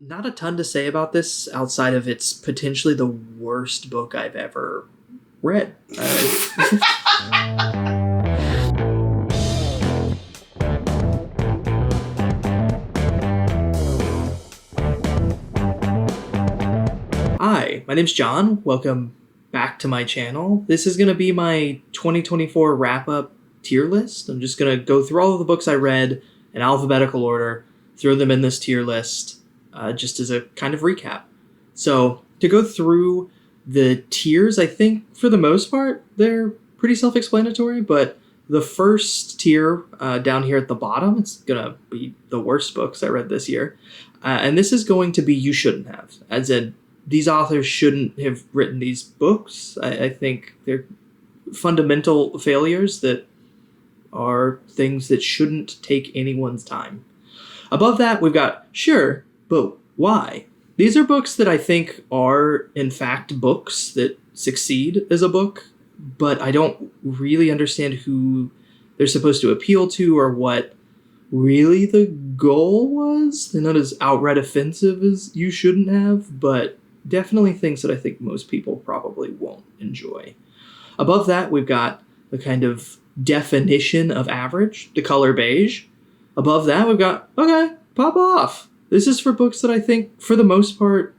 Not a ton to say about this outside of it's potentially the worst book I've ever read. Hi, my name's John. Welcome back to my channel. This is going to be my 2024 wrap-up tier list. I'm just going to go through all of the books I read in alphabetical order, throw them in this tier list, just as a kind of recap. So to go through the tiers, I think for the most part, they're pretty self-explanatory, but the first tier down here at the bottom, it's going to be the worst books I read this year. And this is going to be You Shouldn't Have, as in these authors shouldn't have written these books. I think they're fundamental failures that are things that shouldn't take anyone's time. Above that, we've got Sure, but Why? These are books that I think are, in fact, books that succeed as a book, but I don't really understand who they're supposed to appeal to or what really the goal was. They're not as outright offensive as You Shouldn't Have, but definitely things that I think most people probably won't enjoy. Above that, we've got the kind of definition of average, The Color Beige. Above that, we've got, okay, Pop Off. This is for books that I think, for the most part,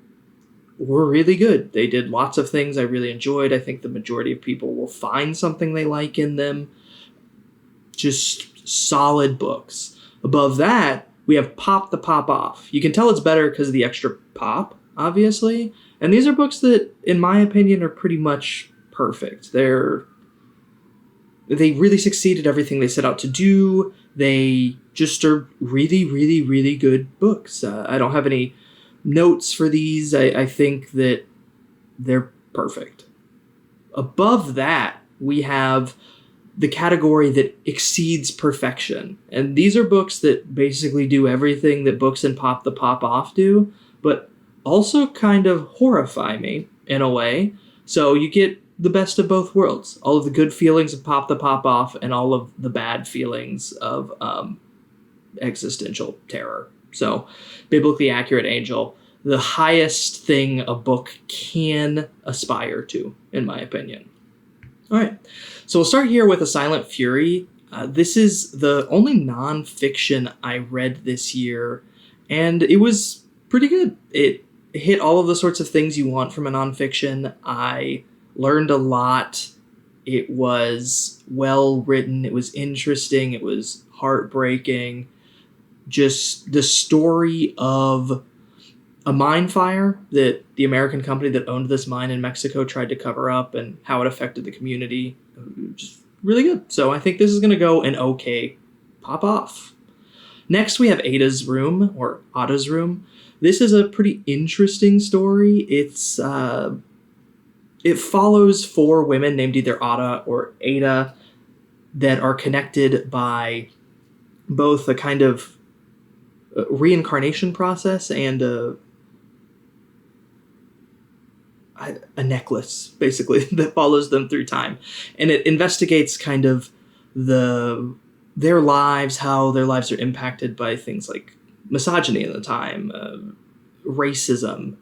were really good. They did lots of things I really enjoyed. I think the majority of people will find something they like in them. Just solid books. Above that, we have Pop the Pop Off. You can tell it's better because of the extra pop, obviously. And these are books that, in my opinion, are pretty much perfect. They really succeed at everything they set out to do. They just are really, really, really good books. I don't have any notes for these. I think that they're perfect. Above that, we have the category that exceeds perfection. And these are books that basically do everything that books in Pop the Pop Off do, but also kind of horrify me in a way. So you get the best of both worlds. All of the good feelings of Pop the Pop Off and all of the bad feelings of existential terror. So Biblically Accurate Angel, the highest thing a book can aspire to, in my opinion. All right, so we'll start here with A Silent Fury. This is the only nonfiction I read this year, and it was pretty good. It hit all of the sorts of things you want from a nonfiction. I learned a lot. It was well written. It was interesting. It was heartbreaking. Just the story of a mine fire that the American company that owned this mine in Mexico tried to cover up and how it affected the community. Just really good. So I think this is going to go an okay Pop Off. Next, we have Ada's Room, or Ada's Room. This is a pretty interesting story. It follows four women named either Ada or Ada that are connected by both a kind of reincarnation process and a necklace, basically, that follows them through time. And it investigates kind of their lives, how their lives are impacted by things like misogyny at the time, racism,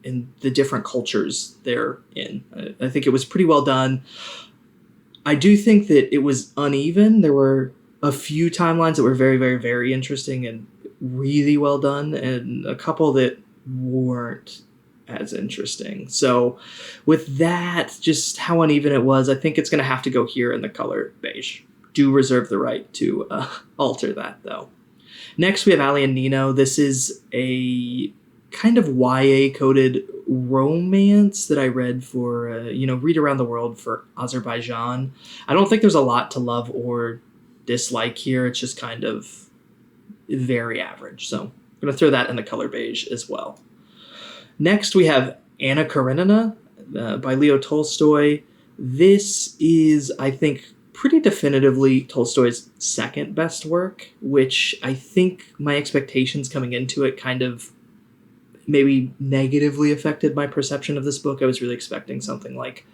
in the different cultures they're in. I think it was pretty well done. I do think that it was uneven. There were a few timelines that were very, very, very interesting and really well done, and a couple that weren't as interesting. So with that, just how uneven it was, I think it's going to have to go here in The Color Beige. Do reserve the right to alter that, though. Next, we have Ali and Nino. This is a kind of YA-coded romance that I read for, Read Around the World for Azerbaijan. I don't think there's a lot to love or dislike here. It's just kind of very average. So I'm going to throw that in The Color Beige as well. Next, we have Anna Karenina by Leo Tolstoy. This is, I think, pretty definitively Tolstoy's second best work, which I think my expectations coming into it kind of maybe negatively affected my perception of this book. I was really expecting something like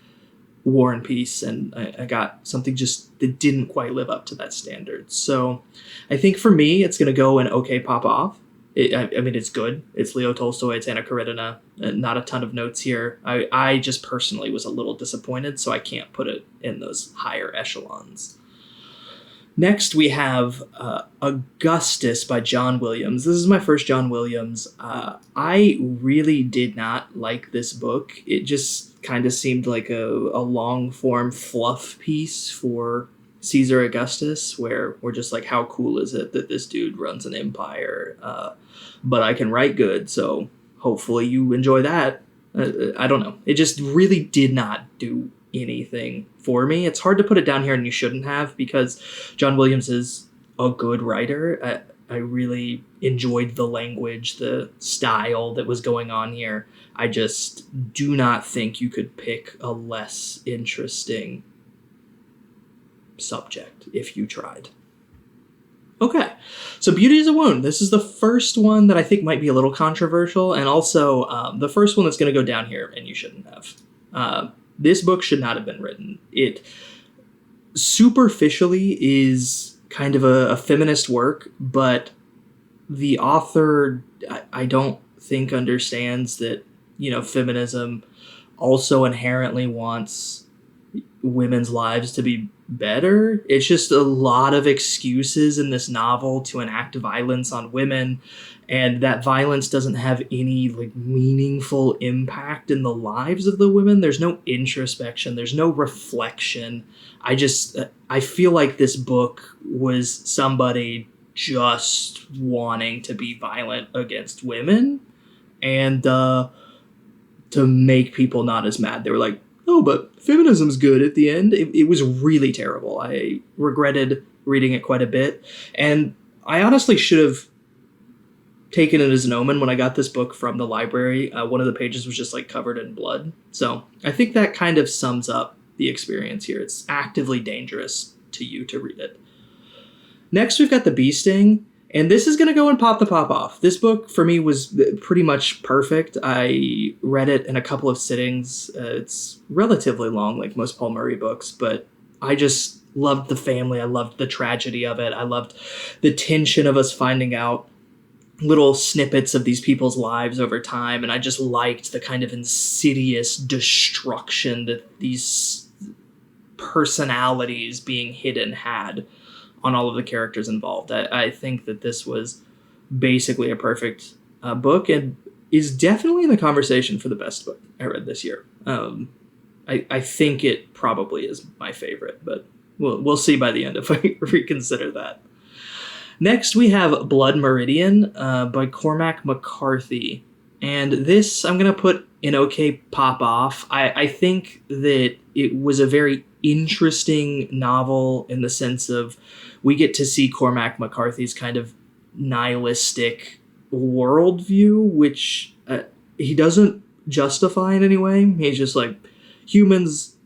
War and Peace, and I got something just that didn't quite live up to that standard. So I think for me, it's going to go an okay Pop Off. I mean, it's good. It's Leo Tolstoy. It's Anna Karenina. Not a ton of notes here. I just personally was a little disappointed, so I can't put it in those higher echelons. Next, we have Augustus by John Williams. This is my first John Williams. I really did not like this book. It just kind of seemed like a long-form fluff piece for Caesar Augustus, where we're just like, how cool is it that this dude runs an empire? But I can write good, so hopefully you enjoy that. I don't know. It just really did not do anything for me. It's hard to put it down here, and you shouldn't have, because John Williams is a good writer. I really enjoyed the language, the style that was going on here. I just do not think you could pick a less interesting subject if you tried. Okay, so Beauty is a Wound. This is the first one that I think might be a little controversial, and also the first one that's going to go down here, and you shouldn't have. This book should not have been written. It superficially is kind of a feminist work, but the author, I don't think, understands that, feminism also inherently wants women's lives to be better. It's just a lot of excuses in this novel to enact violence on women, and that violence doesn't have any meaningful impact in the lives of the women. There's no introspection, there's no reflection. I feel like this book was somebody just wanting to be violent against women and to make people not as mad. They were like, oh, but feminism's good at the end. It was really terrible. I regretted reading it quite a bit. And I honestly should have taken it as an omen when I got this book from the library. One of the pages was just covered in blood. So I think that kind of sums up the experience here. It's actively dangerous to you to read it. Next, we've got The Bee Sting. And this is going to go and Pop the Pop Off. This book, for me, was pretty much perfect. I read it in a couple of sittings. It's relatively long, like most Paul Murray books, but I just loved the family. I loved the tragedy of it. I loved the tension of us finding out little snippets of these people's lives over time, and I just liked the kind of insidious destruction that these personalities being hidden had on all of the characters involved. I think that this was basically a perfect book, and is definitely in the conversation for the best book I read this year. I think it probably is my favorite, but we'll see by the end if I reconsider that. Next, we have Blood Meridian by Cormac McCarthy. And this I'm going to put in OK Pop Off. I think that it was a very interesting novel in the sense of we get to see Cormac McCarthy's kind of nihilistic worldview, which he doesn't justify in any way. He's just like, humans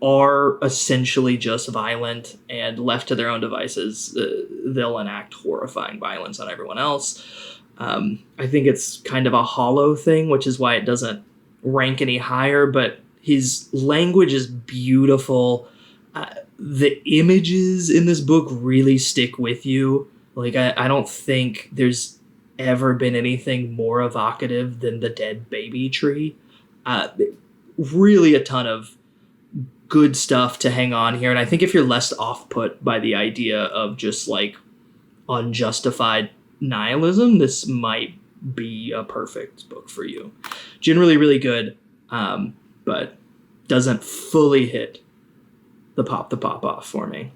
are essentially just violent, and left to their own devices, they'll enact horrifying violence on everyone else. I think it's kind of a hollow thing, which is why it doesn't rank any higher, but his language is beautiful. The images in this book really stick with you. I don't think there's ever been anything more evocative than the dead baby tree. Really a ton of good stuff to hang on here. And I think if you're less off-put by the idea of just unjustified nihilism, this might be a perfect book for you. Generally really good, but doesn't fully hit the pop off for me.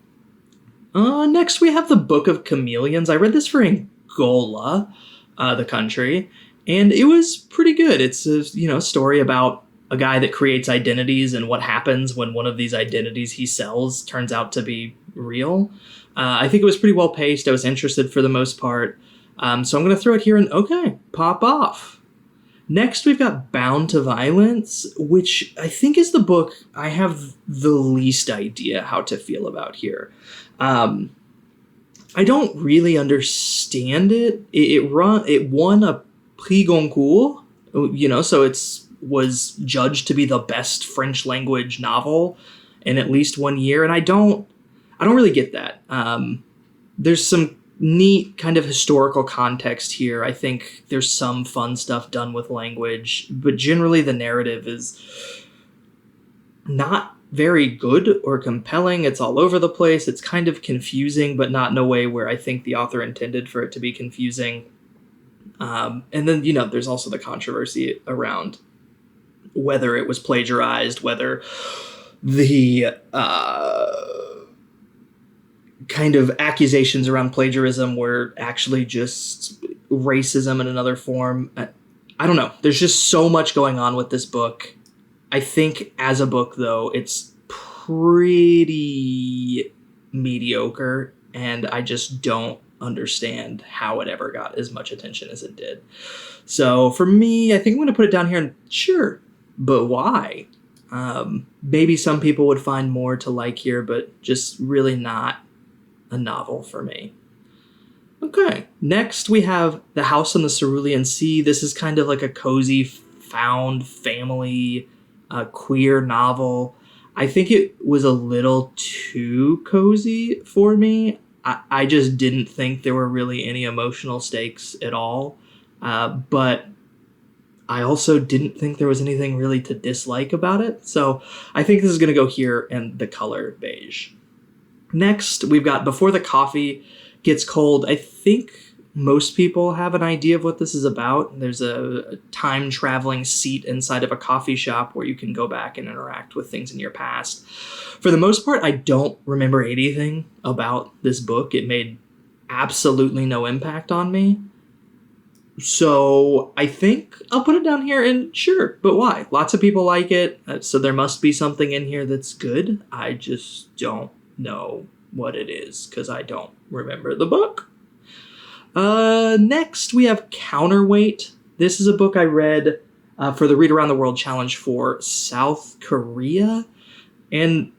Next we have The Book of Chameleons. I read this for Angola, the country, and it was pretty good. It's a story about a guy that creates identities and what happens when one of these identities he sells turns out to be real. I think it was pretty well paced. I was interested for the most part. So I'm going to throw it here and okay, pop off. Next, we've got Bound to Violence, which I think is the book I have the least idea how to feel about here. I don't really understand it. It won a Prix Goncourt, so was judged to be the best French language novel in at least 1 year, and I don't really get that. There's some neat kind of historical context here. I think there's some fun stuff done with language, but generally the narrative is not very good or compelling. It's all over the place. It's kind of confusing, but not in a way where I think the author intended for it to be confusing. And then, there's also the controversy around whether it was plagiarized, whether the kind of accusations around plagiarism were actually just racism in another form. I don't know. There's just so much going on with this book. I think as a book, though, it's pretty mediocre, and I just don't understand how it ever got as much attention as it did. So for me, I think I'm going to put it down here and sure, but why? Maybe some people would find more to like here, but just really not a novel for me. Okay, next we have The House on the Cerulean Sea. This is kind of like a cozy found family queer novel. I think it was a little too cozy for me. I just didn't think there were really any emotional stakes at all. But I also didn't think there was anything really to dislike about it. So I think this is going to go here in the color beige. Next, we've got Before the Coffee Gets Cold. I think most people have an idea of what this is about. There's a time-traveling seat inside of a coffee shop where you can go back and interact with things in your past. For the most part, I don't remember anything about this book. It made absolutely no impact on me. So I think I'll put it down here and sure, but why? Lots of people like it, so there must be something in here that's good. I just don't know what it is because I don't remember the book. Next, we have Counterweight. This is a book I read for the Read Around the World Challenge for South Korea. And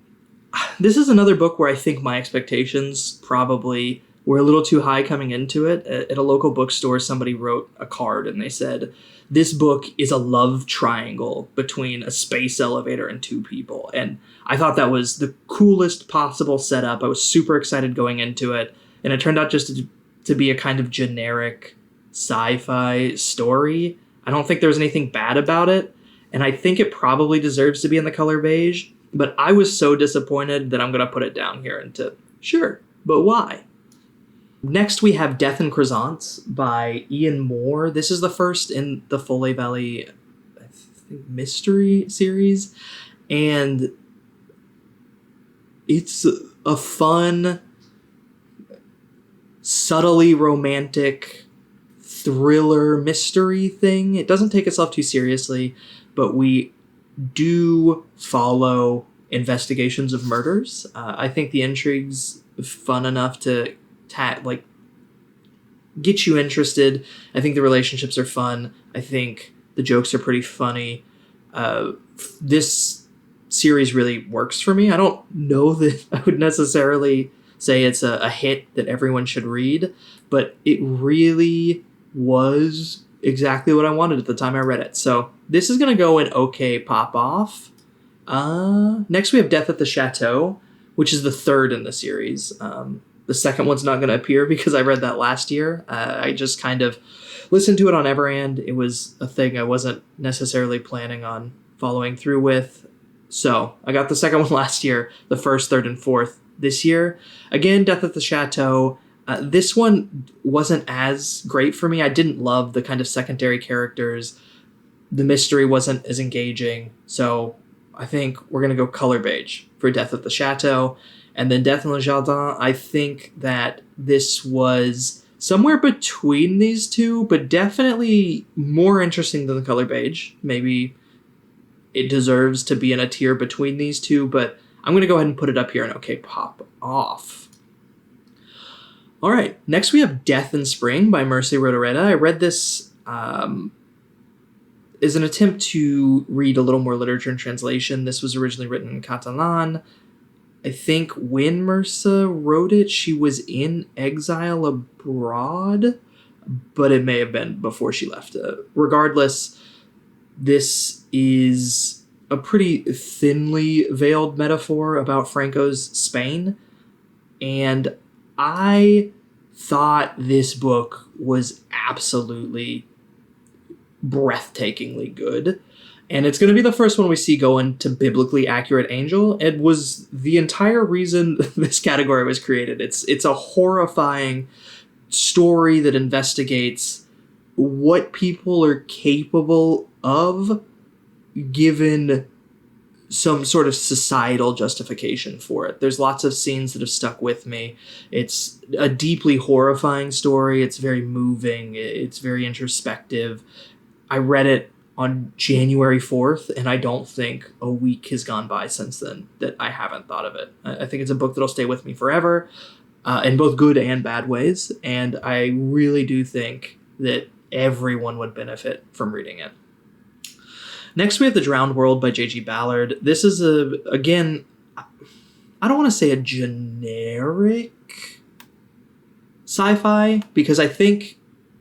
this is another book where I think my expectations probably were a little too high coming into it. At a local bookstore, somebody wrote a card and they said, this book is a love triangle between a space elevator and two people. And I thought that was the coolest possible setup. I was super excited going into it. And it turned out just to be a kind of generic sci-fi story. I don't think there was anything bad about it. And I think it probably deserves to be in the color beige. But I was so disappointed that I'm going to put it down here into sure, but why? Next, we have Death and Croissants by Ian Moore. This is the first in the Foley Valley mystery series. And it's a fun, subtly romantic thriller mystery thing. It doesn't take itself too seriously, but we do follow investigations of murders. I think the intrigue's fun enough to get you interested. I think the relationships are fun. I think the jokes are pretty funny. This series really works for me. I don't know that I would necessarily say it's a hit that everyone should read, but it really was exactly what I wanted at the time I read it. So this is going to go in okay pop off. Next we have Death at the Chateau, which is the third in the series. The second one's not going to appear because I read that last year. I just kind of listened to it on Everand. It was a thing I wasn't necessarily planning on following through with. So I got the second one last year, the first, third, and fourth this year. Again, Death at the Chateau. This one wasn't as great for me. I didn't love the kind of secondary characters. The mystery wasn't as engaging. So I think we're going to go color beige for Death at the Chateau. And then Death in Le Jardin, I think that this was somewhere between these two, but definitely more interesting than the color beige. Maybe it deserves to be in a tier between these two, but I'm going to go ahead and put it up here and okay, pop off. All right, next we have Death in Spring by Mercy Rodoreda. I read this as an attempt to read a little more literature and translation. This was originally written in Catalan. I think when Mercy wrote it, she was in exile abroad, but it may have been before she left. Regardless, this is a pretty thinly veiled metaphor about Franco's Spain, and I thought this book was absolutely breathtakingly good. And it's going to be the first one we see go into biblically accurate angel. It was the entire reason this category was created. It's a horrifying story that investigates what people are capable of given some sort of societal justification for it. There's lots of scenes that have stuck with me. It's a deeply horrifying story. It's very moving. It's very introspective. I read it on January 4th, and I don't think a week has gone by since then that I haven't thought of it. I think it's a book that'll stay with me forever, in both good and bad ways, and I really do think that everyone would benefit from reading it. Next, we have The Drowned World by J.G. Ballard. This is, again, I don't want to say a generic sci-fi, because I think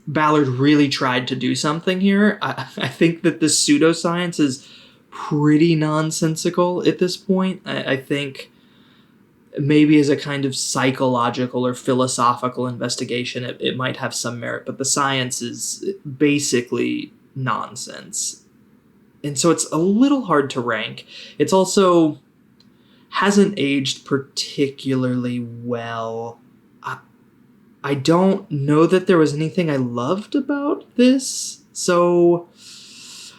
Ballard really tried to do something here. I think that the pseudoscience is pretty nonsensical at this point. I think maybe as a kind of psychological or philosophical investigation, it might have some merit, but the science is basically nonsense. And so it's a little hard to rank. It's also hasn't aged particularly well. I don't know that there was anything I loved about this, so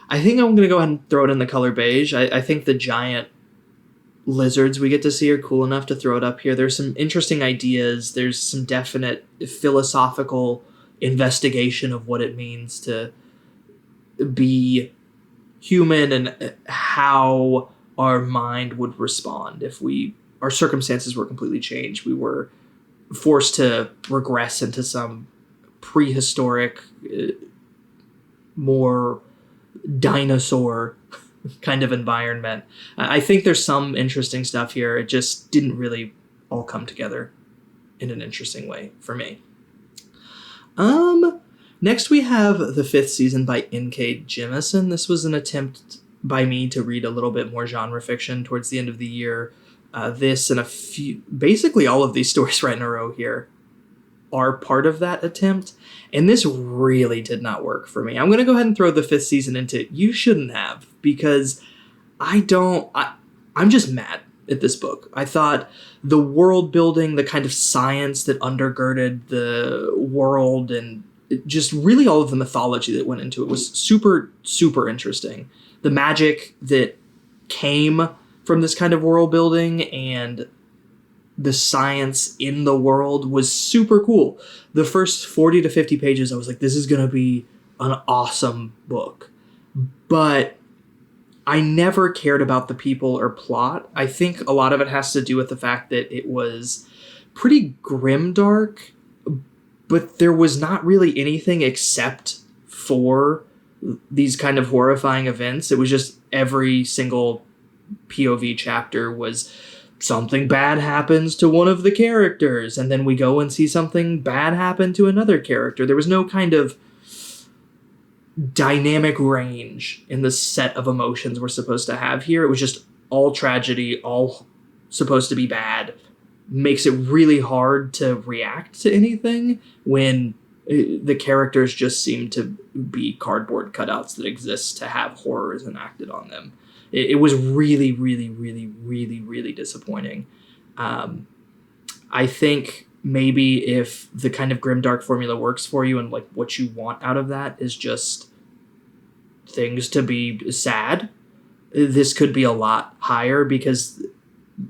I think I'm going to go ahead and throw it in the color beige. I think the giant lizards we get to see are cool enough to throw it up here. There's some interesting ideas. There's some definite philosophical investigation of what it means to be human and how our mind would respond if our circumstances were completely changed. We were forced to regress into some prehistoric, more dinosaur kind of environment. I think there's some interesting stuff here. It just didn't really all come together in an interesting way for me. Next we have The Fifth Season by N.K. Jemisin. This was an attempt by me to read a little bit more genre fiction towards the end of the year. This and basically all of these stories right in a row here are part of that attempt. And this really did not work for me. I'm going to go ahead and throw The Fifth Season into You Shouldn't Have, because I'm just mad at this book. I thought the world building, the kind of science that undergirded the world, and just really all of the mythology that went into it was super, super interesting. The magic that came from this kind of world building and the science in the world was super cool. The first 40 to 50 pages, I was like, this is going to be an awesome book. But I never cared about the people or plot. I think a lot of it has to do with the fact that it was pretty grimdark, but there was not really anything except for these kind of horrifying events. It was just every single POV chapter was something bad happens to one of the characters, and then we go and see something bad happen to another character. There was no kind of dynamic range in the set of emotions we're supposed to have here. It was just all tragedy, all supposed to be bad. Makes it really hard to react to anything when the characters just seem to be cardboard cutouts that exist to have horrors enacted on them. It was really, really, really, really, really disappointing. I think maybe if the kind of grimdark formula works for you and like what you want out of that is just things to be sad, this could be a lot higher, because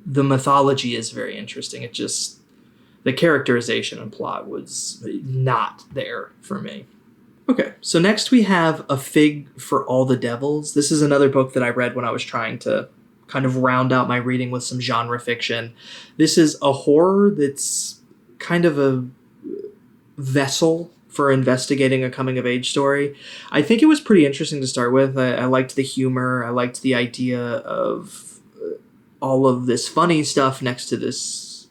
the mythology is very interesting. It just, the characterization and plot was not there for me. Okay, so next we have A Fig for All the Devils. This is another book that I read when I was trying to kind of round out my reading with some genre fiction. This is a horror that's kind of a vessel for investigating a coming-of-age story. I think it was pretty interesting to start with. I liked the humor. I liked the idea of all of this funny stuff next to this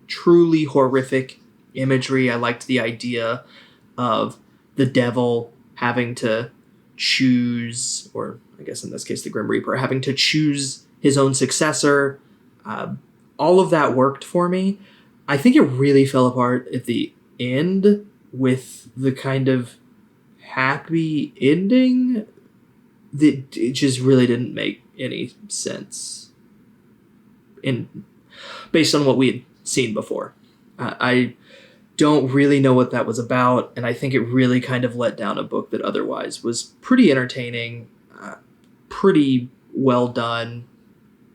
truly horrific imagery. I liked the idea of the devil having to choose, or I guess in this case the Grim Reaper, having to choose his own successor. All of that worked for me. I think it really fell apart at the end with the kind of happy ending that it just really didn't make any sense based on what we had seen before. I don't really know what that was about, and I think it really kind of let down a book that otherwise was pretty entertaining, pretty well done,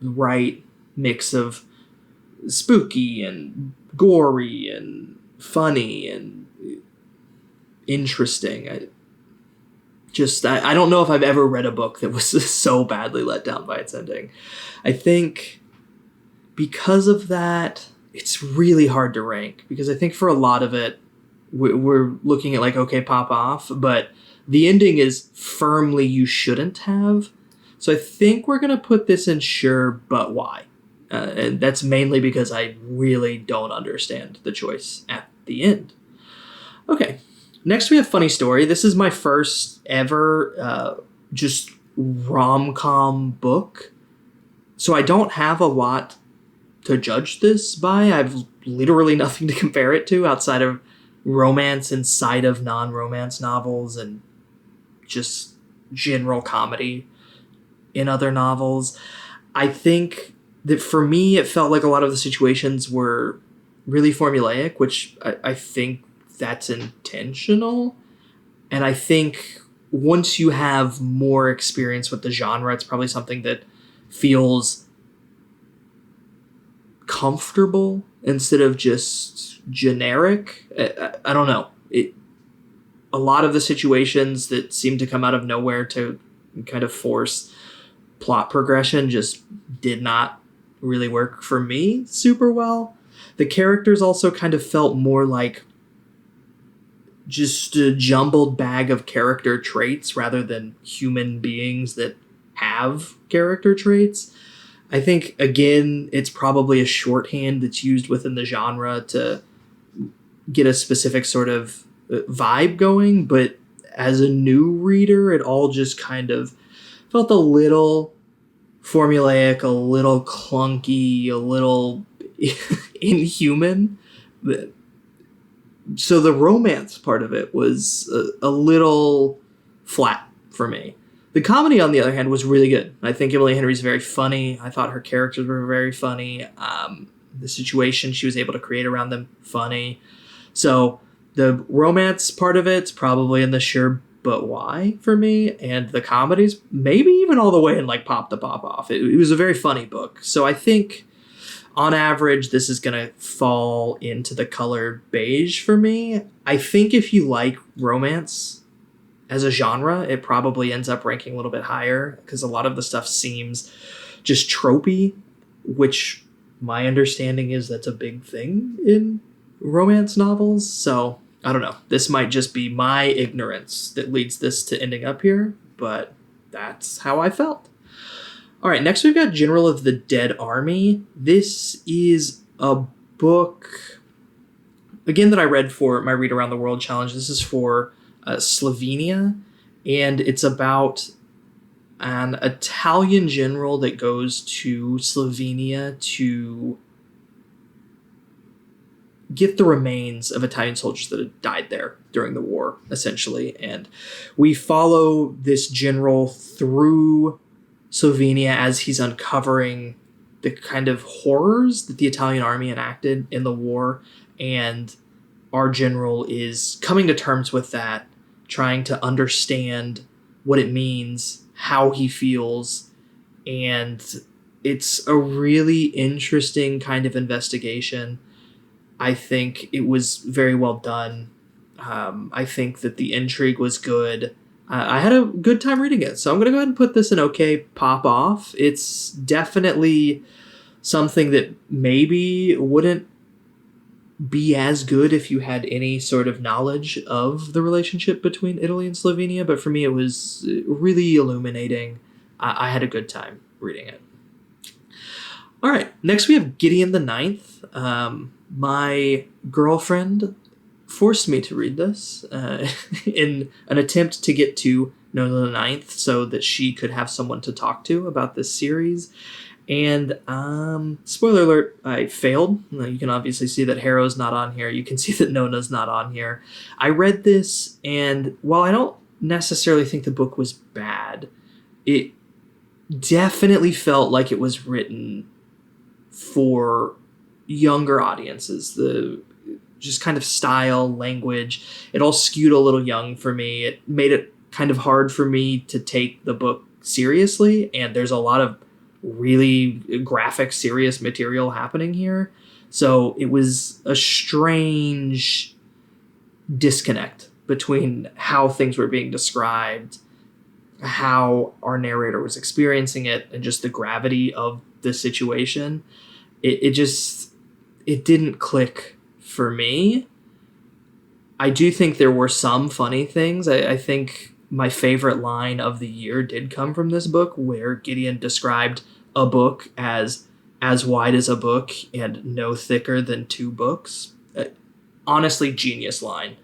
right mix of spooky and gory and funny and interesting. I don't know if I've ever read a book that was so badly let down by its ending. I think because of that, it's really hard to rank, because I think for a lot of it, we're looking at like, okay, pop off, but the ending is firmly you shouldn't have. So I think we're going to put this in sure, but why? And that's mainly because I really don't understand the choice at the end. Okay, next we have Funny Story. This is my first ever just rom-com book. So I don't have a lot to judge this by. I've literally nothing to compare it to outside of romance inside of non-romance novels and just general comedy in other novels. I think that for me, it felt like a lot of the situations were really formulaic, which I think that's intentional. And I think once you have more experience with the genre, it's probably something that feels comfortable instead of just generic. I don't know. A lot of the situations that seem to come out of nowhere to kind of force plot progression just did not really work for me super well. The characters also kind of felt more like just a jumbled bag of character traits rather than human beings that have character traits. I think, again, it's probably a shorthand that's used within the genre to get a specific sort of vibe going, but as a new reader, it all just kind of felt a little formulaic, a little clunky, a little inhuman. So the romance part of it was a little flat for me. The comedy, on the other hand, was really good. I think Emily Henry's very funny. I thought her characters were very funny. The situation she was able to create around them, funny. So the romance part of it's probably in the sure but why for me. And the comedies, maybe even all the way in like Pop the Pop Off. It was a very funny book. So I think on average, this is going to fall into the color beige for me. I think if you like romance as a genre, it probably ends up ranking a little bit higher because a lot of the stuff seems just tropey, which my understanding is that's a big thing in romance novels. So I don't know. This might just be my ignorance that leads this to ending up here, but that's how I felt. All right, next we've got General of the Dead Army. This is a book, again, that I read for my Read Around the World challenge. This is for Slovenia, and it's about an Italian general that goes to Slovenia to get the remains of Italian soldiers that had died there during the war, essentially. And we follow this general through Slovenia as he's uncovering the kind of horrors that the Italian army enacted in the war, and our general is coming to terms with that, trying to understand what it means, how he feels, and it's a really interesting kind of investigation. I think it was very well done. I think that the intrigue was good. I had a good time reading it, so I'm going to go ahead and put this in okay pop off. It's definitely something that maybe wouldn't be as good if you had any sort of knowledge of the relationship between Italy and Slovenia, but for me it was really illuminating. I had a good time reading it. All right, next we have Gideon the Ninth. My girlfriend forced me to read this in an attempt to get to Nona the Ninth so that she could have someone to talk to about this series. And spoiler alert, I failed. You can obviously see that Harrow's not on here. You can see that Nona's not on here. I read this, and while I don't necessarily think the book was bad, it definitely felt like it was written for younger audiences. The just kind of style, language, it all skewed a little young for me. It made it kind of hard for me to take the book seriously, and there's a lot of really graphic, serious material happening here. So it was a strange disconnect between how things were being described, how our narrator was experiencing it, and just the gravity of the situation. It didn't click for me. I do think there were some funny things. I think my favorite line of the year did come from this book, where Gideon described a book as wide as a book and no thicker than two books. Honestly, genius line.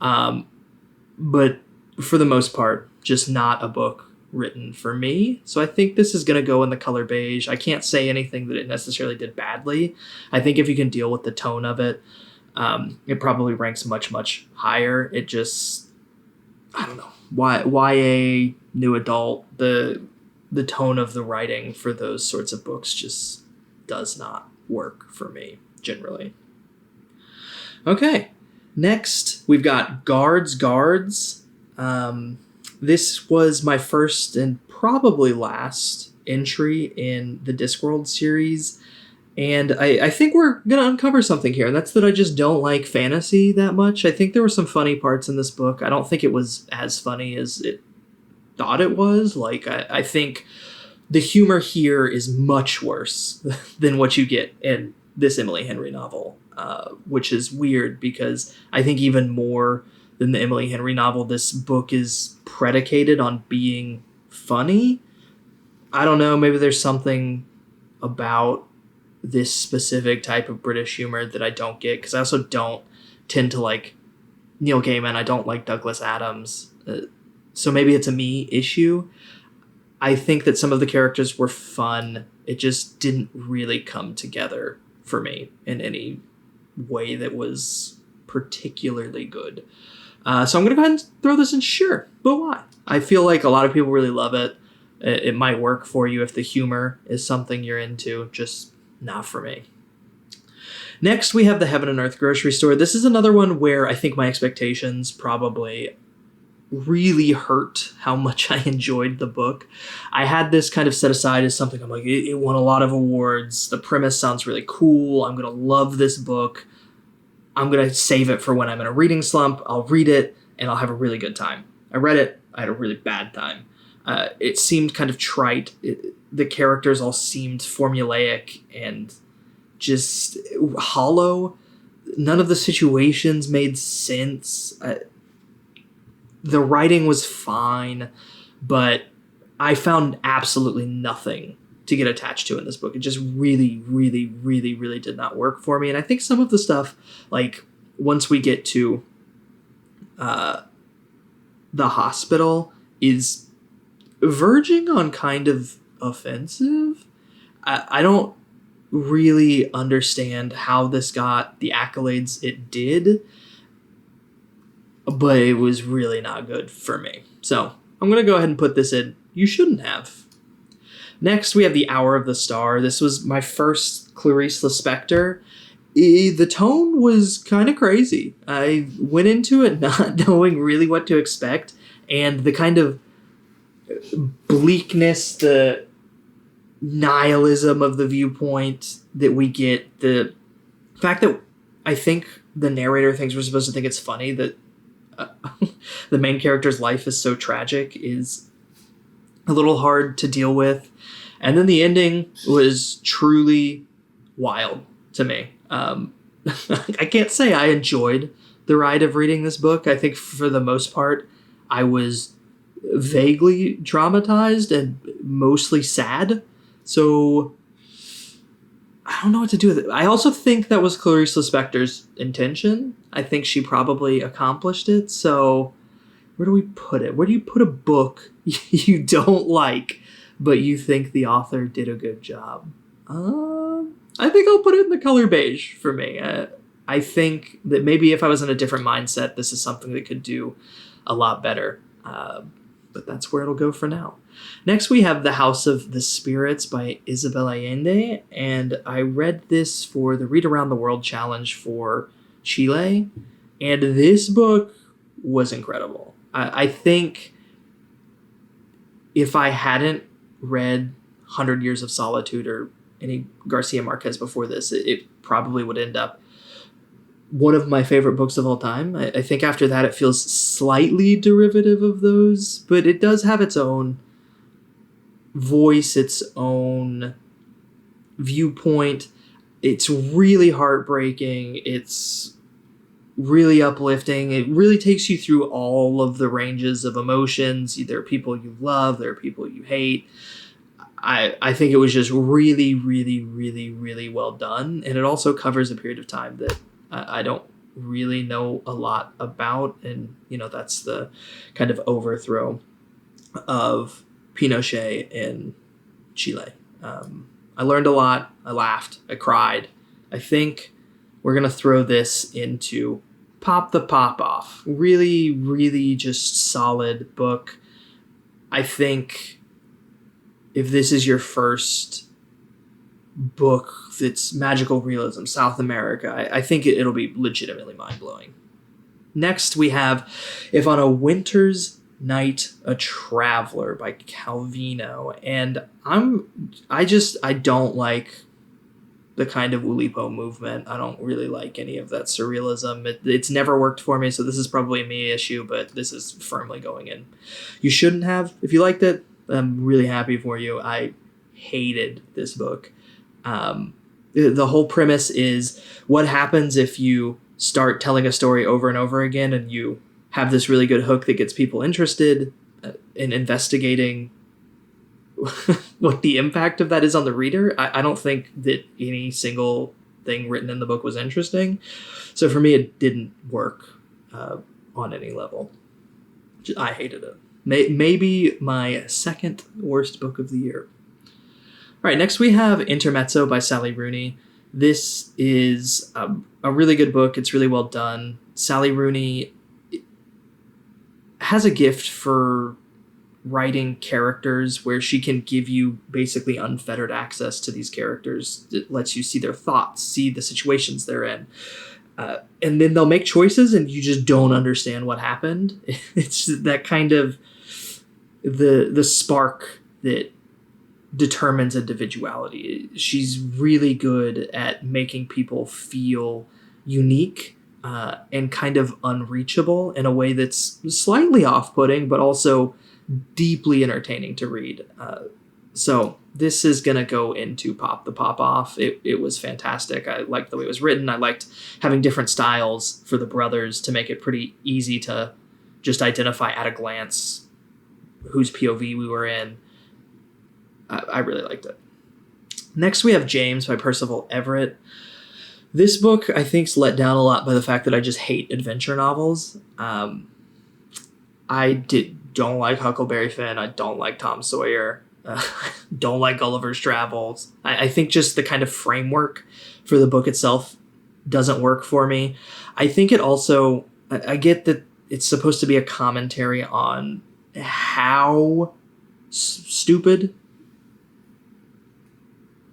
But for the most part, just not a book written for me. So I think this is going to go in the color beige. I can't say anything that it necessarily did badly. I think if you can deal with the tone of it, it probably ranks much, much higher. It just, I don't know. YA, new adult, the tone of the writing for those sorts of books just does not work for me, generally. Okay. Next, we've got Guards. This was my first and probably last entry in the Discworld series. And I think we're going to uncover something here. And that's that I just don't like fantasy that much. I think there were some funny parts in this book. I don't think it was as funny as it thought it was. Like, I think the humor here is much worse than what you get in this Emily Henry novel, which is weird because I think even more than the Emily Henry novel, this book is predicated on being funny. I don't know, maybe there's something about this specific type of British humor that I don't get, because I also don't tend to like Neil Gaiman. I don't like Douglas Adams. So maybe it's a me issue. I think that some of the characters were fun. It just didn't really come together for me in any way that was particularly good. So I'm going to go ahead and throw this in sure, but why? I feel like a lot of people really love it. It might work for you if the humor is something you're into, just not for me. Next, we have the Heaven and Earth grocery store. This is another one where I think my expectations probably really hurt how much I enjoyed the book. I had this kind of set aside as something I'm like, it won a lot of awards. The premise sounds really cool. I'm going to love this book. I'm going to save it for when I'm in a reading slump. I'll read it and I'll have a really good time. I read it. I had a really bad time. It seemed kind of trite. The characters all seemed formulaic and just hollow. None of the situations made sense. The writing was fine, but I found absolutely nothing to get attached to in this book. It just really, really, really, really did not work for me. And I think some of the stuff, like once we get to the hospital, is verging on kind of offensive. I don't really understand how this got the accolades it did, but it was really not good for me. So I'm going to go ahead and put this in You Shouldn't Have. Next, we have The Hour of the Star. This was my first Clarice Lispector. The tone was kind of crazy. I went into it not knowing really what to expect, and the kind of bleakness, the nihilism of the viewpoint that we get, the fact that I think the narrator thinks we're supposed to think it's funny that the main character's life is so tragic is a little hard to deal with. And then the ending was truly wild to me. I can't say I enjoyed the ride of reading this book. I think for the most part, I was vaguely traumatized and mostly sad. So I don't know what to do with it. I also think that was Clarice Lispector's intention. I think she probably accomplished it. So where do we put it? Where do you put a book you don't like, but you think the author did a good job. I think I'll put it in the color beige for me. I think that maybe if I was in a different mindset, this is something that could do a lot better. But that's where it'll go for now. Next, we have The House of the Spirits by Isabel Allende, and I read this for the Read Around the World Challenge for Chile, and this book was incredible. I think if I hadn't read 100 Years of Solitude or any Garcia Marquez before this, it probably would end up one of my favorite books of all time. I think after that it feels slightly derivative of those, but it does have its own voice, its own viewpoint. It's really heartbreaking. It's really uplifting. It really takes you through all of the ranges of emotions. There are people you love, there are people you hate. I think it was just really, really, really, really well done. And it also covers a period of time that I don't really know a lot about. And, that's the kind of overthrow of Pinochet in Chile. I learned a lot. I laughed. I cried. I think we're going to throw this into Pop the Pop Off. Really, really just solid book. I think if this is your first book that's magical realism, South America, I think it'll be legitimately mind-blowing. Next, we have If on a Winter's Night a Traveler by Calvino, and I don't like the kind of Oulipo movement. I don't really like any of that surrealism. It's never worked for me, so this is probably a me issue, but this is firmly going in. You shouldn't have. If you liked it, I'm really happy for you. I hated this book. The whole premise is what happens if you start telling a story over and over again and you have this really good hook that gets people interested in investigating what the impact of that is on the reader. I don't think that any single thing written in the book was interesting. So for me, it didn't work on any level. I hated it. Maybe my second worst book of the year. All right, next we have Intermezzo by Sally Rooney. This is a really good book. It's really well done. Sally Rooney has a gift for writing characters where she can give you basically unfettered access to these characters. It lets you see their thoughts, see the situations they're in. And then they'll make choices and you just don't understand what happened. It's that kind of the spark that determines individuality. She's really good at making people feel unique and kind of unreachable in a way that's slightly off-putting, but also deeply entertaining to read. So this is going to go into Pop the Pop Off. It was fantastic. I liked the way it was written. I liked having different styles for the brothers to make it pretty easy to just identify at a glance whose POV we were in. I really liked it. Next, we have James by Percival Everett. This book, I think, is let down a lot by the fact that I just hate adventure novels. I don't like Huckleberry Finn. I don't like Tom Sawyer. Don't like Gulliver's Travels. I think just the kind of framework for the book itself doesn't work for me. I think it also, I get that it's supposed to be a commentary on how stupid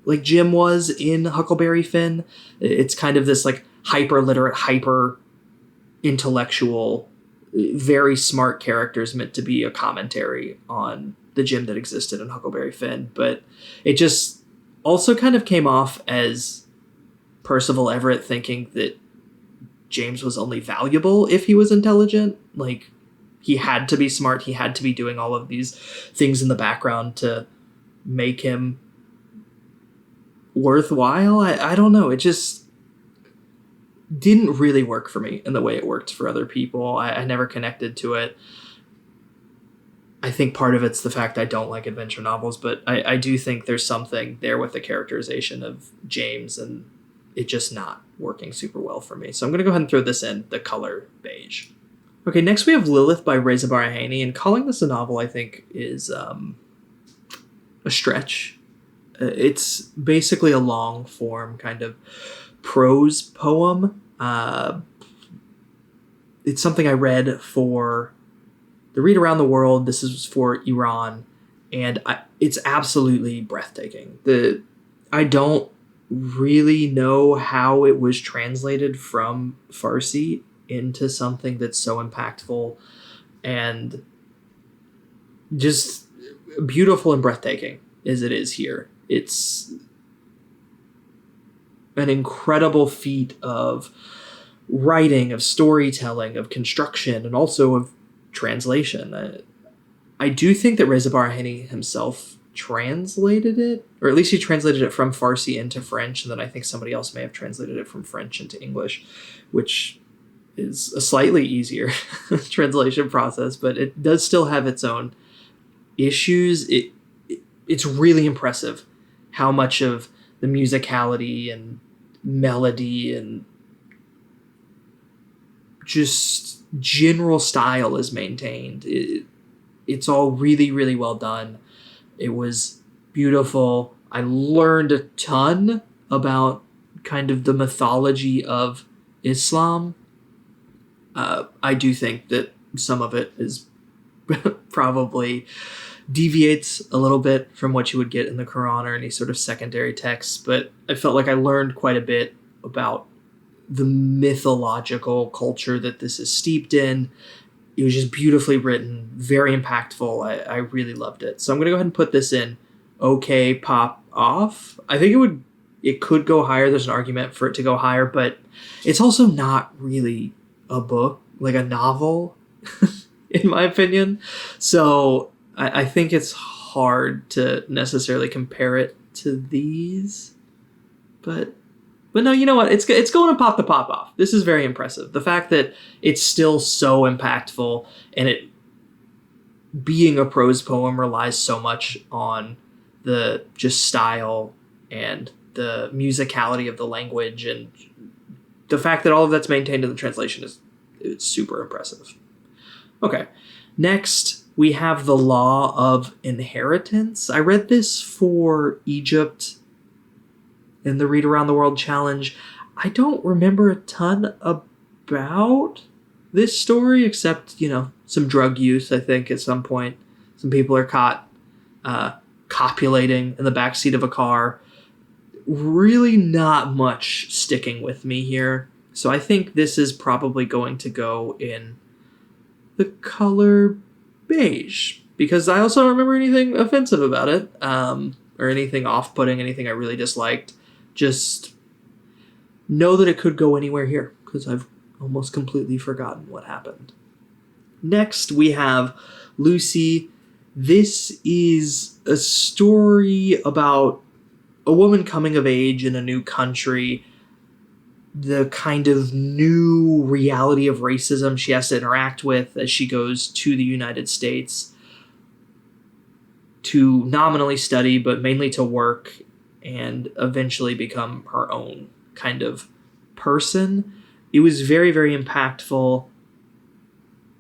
like Jim was in Huckleberry Finn. It's kind of this like hyper literate, hyper intellectual, very smart characters meant to be a commentary on the Jim that existed in Huckleberry Finn. But it just also kind of came off as Percival Everett thinking that James was only valuable if he was intelligent. Like he had to be smart. He had to be doing all of these things in the background to make him worthwhile. I don't know. It just didn't really work for me in the way it worked for other people. I never connected to it. I think part of it's the fact I don't like adventure novels, but I do think there's something there with the characterization of James and it just not working super well for me. So I'm going to go ahead and throw this in the color beige. Okay, next we have Lilith by Reza Barahani, and calling this a novel I think is a a stretch. It's basically a long form kind of prose poem. It's something I read for the Read Around the World. This is for Iran, and it's absolutely breathtaking. I don't really know how it was translated from Farsi into something that's so impactful and just beautiful and breathtaking as it is here. It's an incredible feat of writing, of storytelling, of construction, and also of translation. I do think that Reza Barahani himself translated it, or at least he translated it from Farsi into French, and then I think somebody else may have translated it from French into English, which is a slightly easier translation process, but it does still have its own issues. It's really impressive how much of the musicality and melody and just general style is maintained. It's all really, really well done. It was beautiful. I learned a ton about kind of the mythology of Islam. I do think that some of it is probably deviates a little bit from what you would get in the Quran or any sort of secondary texts, but I felt like I learned quite a bit about the mythological culture that this is steeped in. It was just beautifully written, very impactful. I really loved it. So I'm going to go ahead and put this in okay pop off. I think it could go higher. There's an argument for it to go higher, but it's also not really a book, like a novel, in my opinion. So I think it's hard to necessarily compare it to these, but no, you know what? It's going to pop the pop off. This is very impressive. The fact that it's still so impactful and it being a prose poem relies so much on the just style and the musicality of the language, and the fact that all of that's maintained in the translation it's super impressive. Okay, next we have The Law of Inheritance. I read this for Egypt in the Read Around the World Challenge. I don't remember a ton about this story, except, some drug use, I think, at some point. Some people are caught copulating in the backseat of a car. Really not much sticking with me here. So I think this is probably going to go in the color beige, because I also don't remember anything offensive about it, or anything off-putting, anything I really disliked. Just know that it could go anywhere here, because I've almost completely forgotten what happened. Next, we have Lucy. This is a story about a woman coming of age in a new country, the kind of new reality of racism she has to interact with as she goes to the United States to nominally study, but mainly to work and eventually become her own kind of person. It was very, very impactful.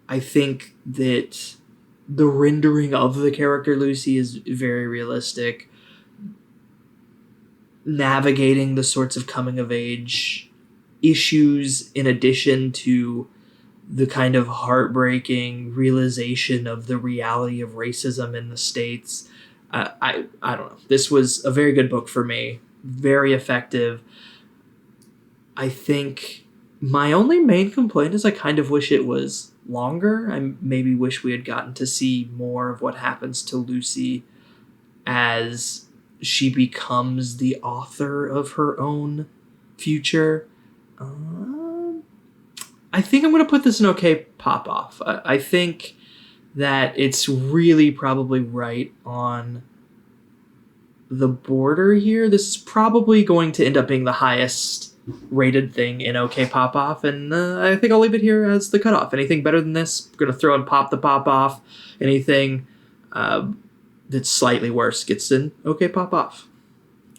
I think that the rendering of the character Lucy is very realistic. Navigating the sorts of coming of age issues in addition to the kind of heartbreaking realization of the reality of racism in the States. I don't know. This was a very good book for me. Very effective. I think my only main complaint is I kind of wish it was longer. I maybe wish we had gotten to see more of what happens to Lucy as she becomes the author of her own future. I think I'm going to put this in okay pop off. I think that it's really probably right on the border here. This is probably going to end up being the highest rated thing in okay pop off, and I think I'll leave it here as the cutoff. Anything better than this, I'm going to throw in pop the pop off. Anything that's slightly worse gets in okay pop off.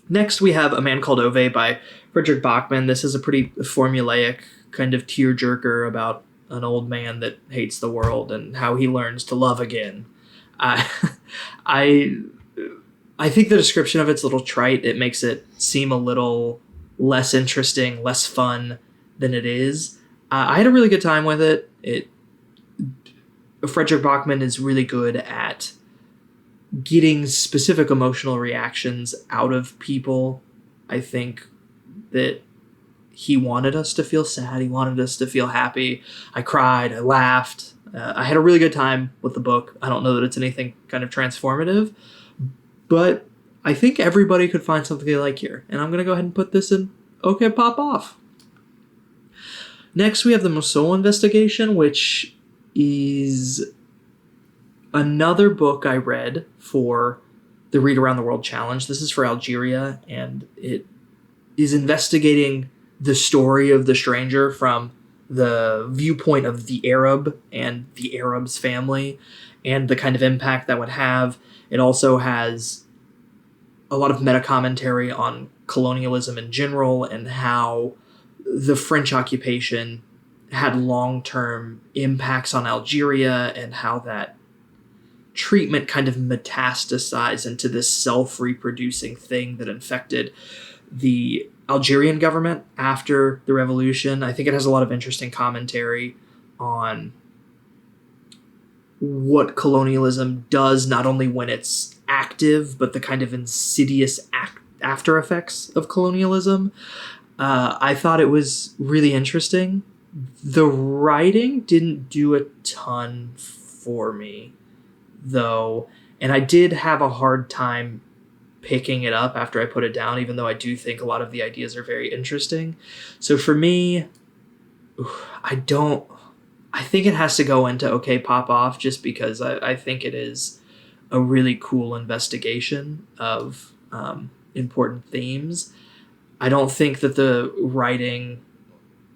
Next, we have A Man Called Ove by Fredrik Backman. This is a pretty formulaic kind of tearjerker about an old man that hates the world and how he learns to love again. I I think the description of it's a little trite. It makes it seem a little less interesting, less fun than it is. I had a really good time with it. Frederick Bachman is really good at getting specific emotional reactions out of people. I think that he wanted us to feel sad. He wanted us to feel happy. I cried. I laughed. I had a really good time with the book. I don't know that it's anything kind of transformative, but I think everybody could find something they like here. And I'm going to go ahead and put this in Okay Pop Off. Next, we have the Mosul Investigation, which is another book I read for the Read Around the World Challenge. This is for Algeria, and it is investigating the story of the stranger from the viewpoint of the Arab and the Arab's family and the kind of impact that would have. It also has a lot of meta commentary on colonialism in general and how the French occupation had long-term impacts on Algeria and how that treatment kind of metastasized into this self-reproducing thing that infected the Algerian government after the revolution. I think it has a lot of interesting commentary on what colonialism does, not only when it's active, but the kind of insidious after effects of colonialism. I thought it was really interesting. The writing didn't do a ton for me, though, and I did have a hard time picking it up after I put it down, even though I do think a lot of the ideas are very interesting. So for me, I think it has to go into Okay Pop Off, just because I think it is a really cool investigation of important themes. I don't think that the writing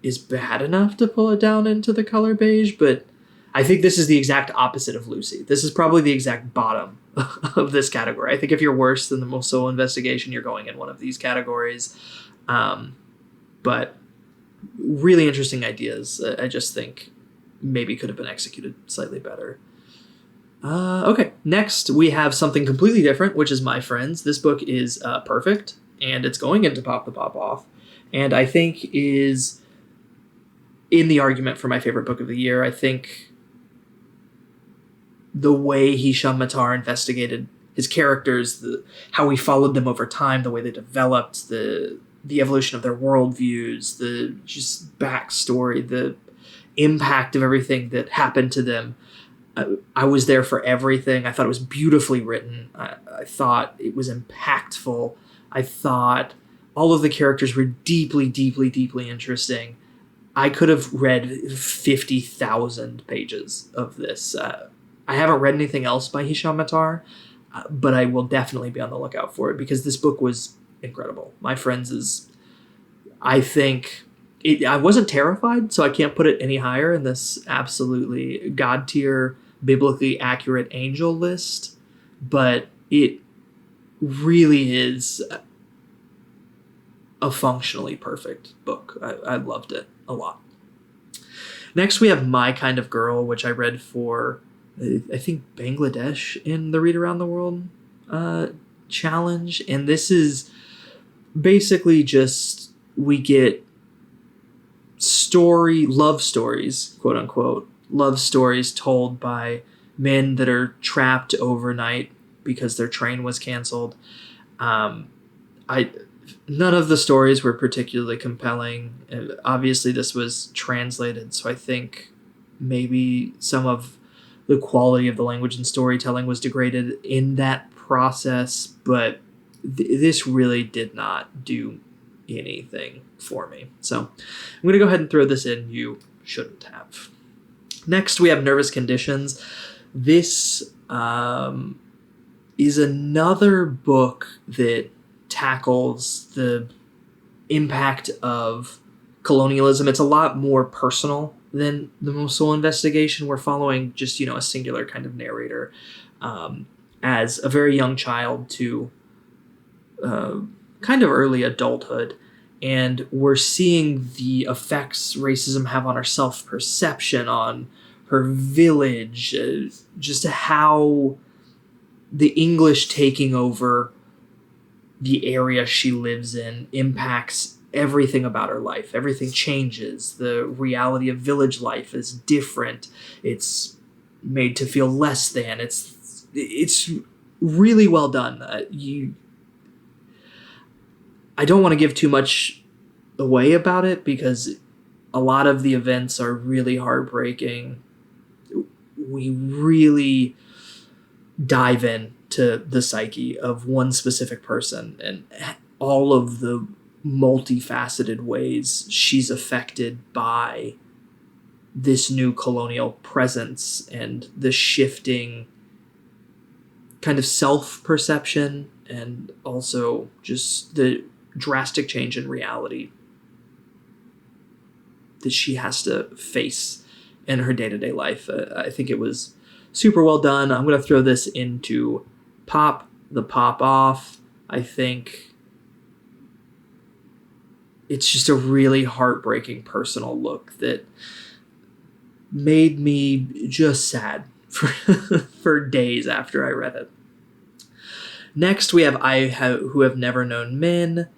is bad enough to pull it down into the color beige, but I think this is the exact opposite of Lucy. This is probably the exact bottom of this category. I think if you're worse than the Mosul Investigation, you're going in one of these categories. But really interesting ideas. I just think maybe could have been executed slightly better. Okay, next we have something completely different, which is My Friends. This book is perfect, and it's going into Pop the Pop Off, and I think is in the argument for my favorite book of the year. I think the way Hisham Matar investigated his characters, how he followed them over time, the way they developed, the evolution of their worldviews, the just backstory, the impact of everything that happened to them. I was there for everything. I thought it was beautifully written. I thought it was impactful. I thought all of the characters were deeply, deeply, deeply interesting. I could have read 50,000 pages of this. I haven't read anything else by Hisham Matar, but I will definitely be on the lookout for it because this book was incredible. My Friends is, I think, I wasn't terrified, so I can't put it any higher in this absolutely god tier, biblically accurate angel list, but it really is a functionally perfect book. I loved it a lot. Next, we have My Kind of Girl, which I read for, I think, Bangladesh in the Read Around the World challenge. And this is basically just, we get love stories, quote unquote, love stories told by men that are trapped overnight because their train was canceled. None of the stories were particularly compelling. Obviously, this was translated, so I think maybe some of the quality of the language and storytelling was degraded in that process, but this really did not do anything for me. So I'm going to go ahead and throw this in. You shouldn't have. Next, we have Nervous Conditions. This is another book that tackles the impact of colonialism. It's a lot more personal than the Mosul Investigation. We're following just, a singular kind of narrator as a very young child to kind of early adulthood. And we're seeing the effects racism have on her self-perception, on her village, just how the English taking over the area she lives in impacts everything about her life. Everything changes. The reality of village life is different. It's made to feel less than. It's really well done. I don't want to give too much away about it because a lot of the events are really heartbreaking. We really dive in to the psyche of one specific person and all of the multifaceted ways she's affected by this new colonial presence and the shifting kind of self-perception and also just the drastic change in reality that she has to face in her day-to-day life. I think it was super well done. I'm going to throw this into Pop Off. I think it's just a really heartbreaking personal look that made me just sad for days after I read it. Next, we have Who Have Never Known Men.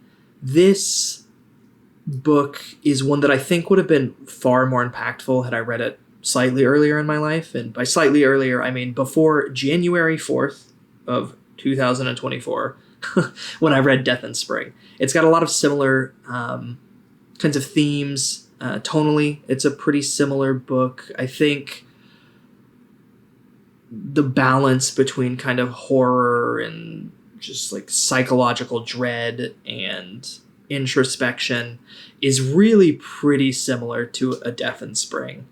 This book is one that I think would have been far more impactful had I read it slightly earlier in my life. And by slightly earlier, I mean before January 4th of 2024, when I read Death in Spring. It's got a lot of similar kinds of themes. Tonally, it's a pretty similar book. I think the balance between kind of horror and just like psychological dread and introspection is really pretty similar to A Death in Spring.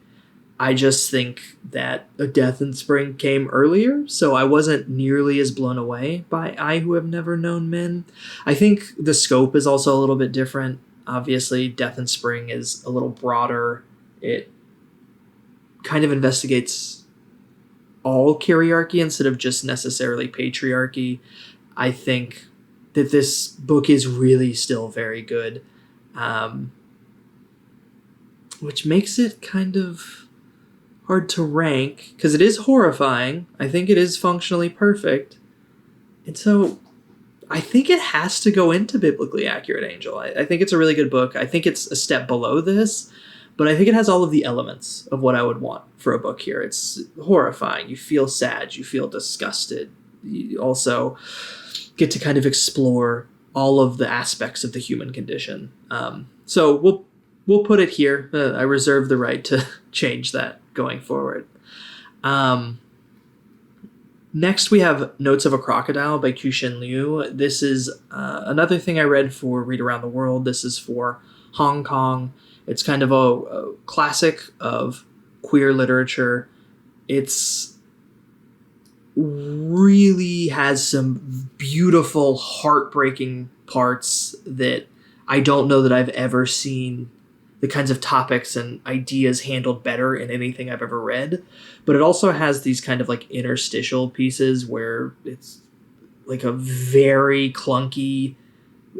I just think that A Death in Spring came earlier, so I wasn't nearly as blown away by I Who Have Never Known Men. I think the scope is also a little bit different. Obviously, Death in Spring is a little broader. It kind of investigates all kyriarchy instead of just necessarily patriarchy. I think that this book is really still very good, which makes it kind of hard to rank because it is horrifying. I think it is functionally perfect. And so I think it has to go into Biblically Accurate Angel. I think it's a really good book. I think it's a step below this, but I think it has all of the elements of what I would want for a book here. It's horrifying. You feel sad. You feel disgusted. You also get to kind of explore all of the aspects of the human condition. So we'll put it here. I reserve the right to change that going forward. Next, we have Notes of a Crocodile by Kushin Liu. This is another thing I read for Read Around the World. This is for Hong Kong. It's kind of a classic of queer literature. It's really has some beautiful, heartbreaking parts that I don't know that I've ever seen the kinds of topics and ideas handled better in anything I've ever read. But it also has these kind of like interstitial pieces where it's like a very clunky,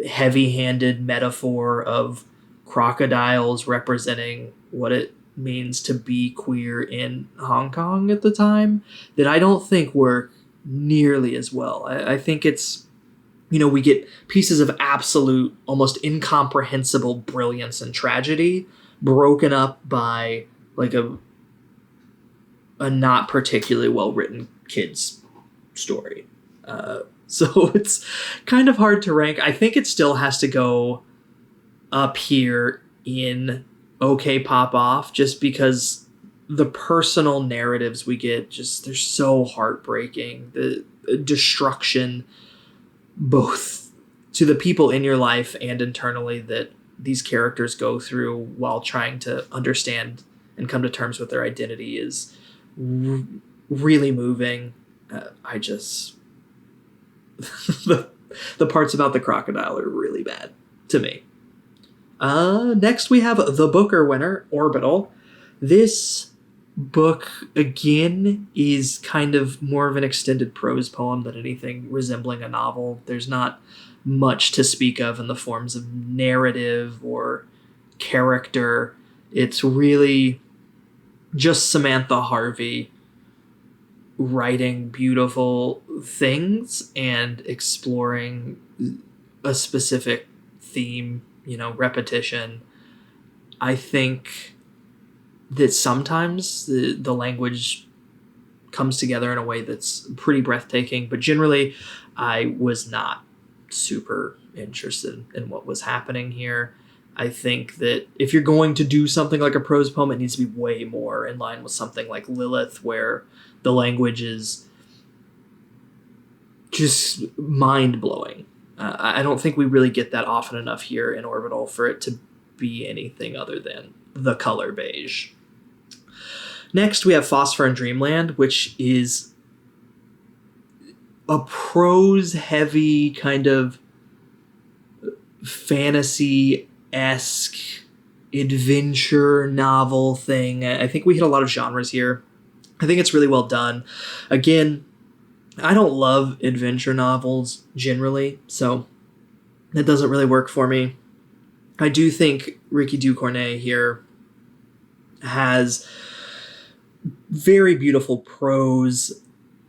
heavy-handed metaphor of crocodiles representing what it means to be queer in Hong Kong at the time that I don't think work nearly as well. I think it's, we get pieces of absolute, almost incomprehensible brilliance and tragedy broken up by like a not particularly well-written kid's story. So it's kind of hard to rank. I think it still has to go up here in OK Pop Off just because the personal narratives we get, they're so heartbreaking. The destruction both to the people in your life and internally that these characters go through while trying to understand and come to terms with their identity is really moving. The parts about the crocodile are really bad to me. Next we have the Booker winner, Orbital. This book, again, is kind of more of an extended prose poem than anything resembling a novel. There's not much to speak of in the forms of narrative or character. It's really just Samantha Harvey writing beautiful things and exploring a specific theme, repetition. I think that sometimes the language comes together in a way that's pretty breathtaking, but generally I was not super interested in what was happening here. I think that if you're going to do something like a prose poem, it needs to be way more in line with something like Lilith, where the language is just mind-blowing. I don't think we really get that often enough here in Orbital for it to be anything other than the color beige. Next, we have Phosphor and Dreamland, which is a prose-heavy kind of fantasy-esque adventure novel thing. I think we hit a lot of genres here. I think it's really well done. Again, I don't love adventure novels generally, so that doesn't really work for me. I do think Ricky Ducournay here has very beautiful prose.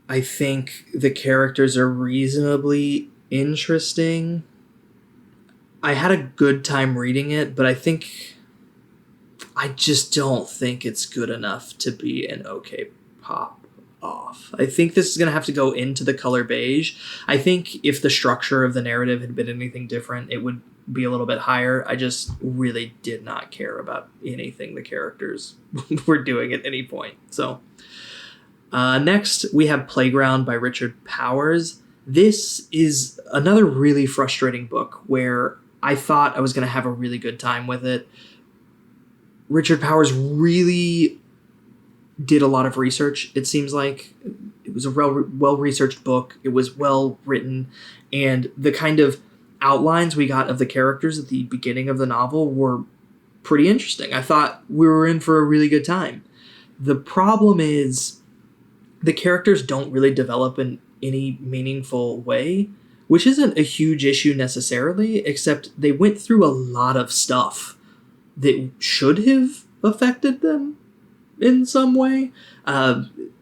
I think the characters are reasonably interesting. I had a good time reading it, but I just don't think it's good enough to be an okay pop off. I think this is going to have to go into the color beige. I think if the structure of the narrative had been anything different, it would be a little bit higher. I just really did not care about anything the characters were doing at any point. So next, we have Playground by Richard Powers. This is another really frustrating book where I thought I was going to have a really good time with it. Richard Powers really did a lot of research, it seems like. It was a well-researched book. It was well written, and the kind of outlines we got of the characters at the beginning of the novel were pretty interesting. I thought we were in for a really good time. The problem is the characters don't really develop in any meaningful way, which isn't a huge issue necessarily, except they went through a lot of stuff that should have affected them in some way.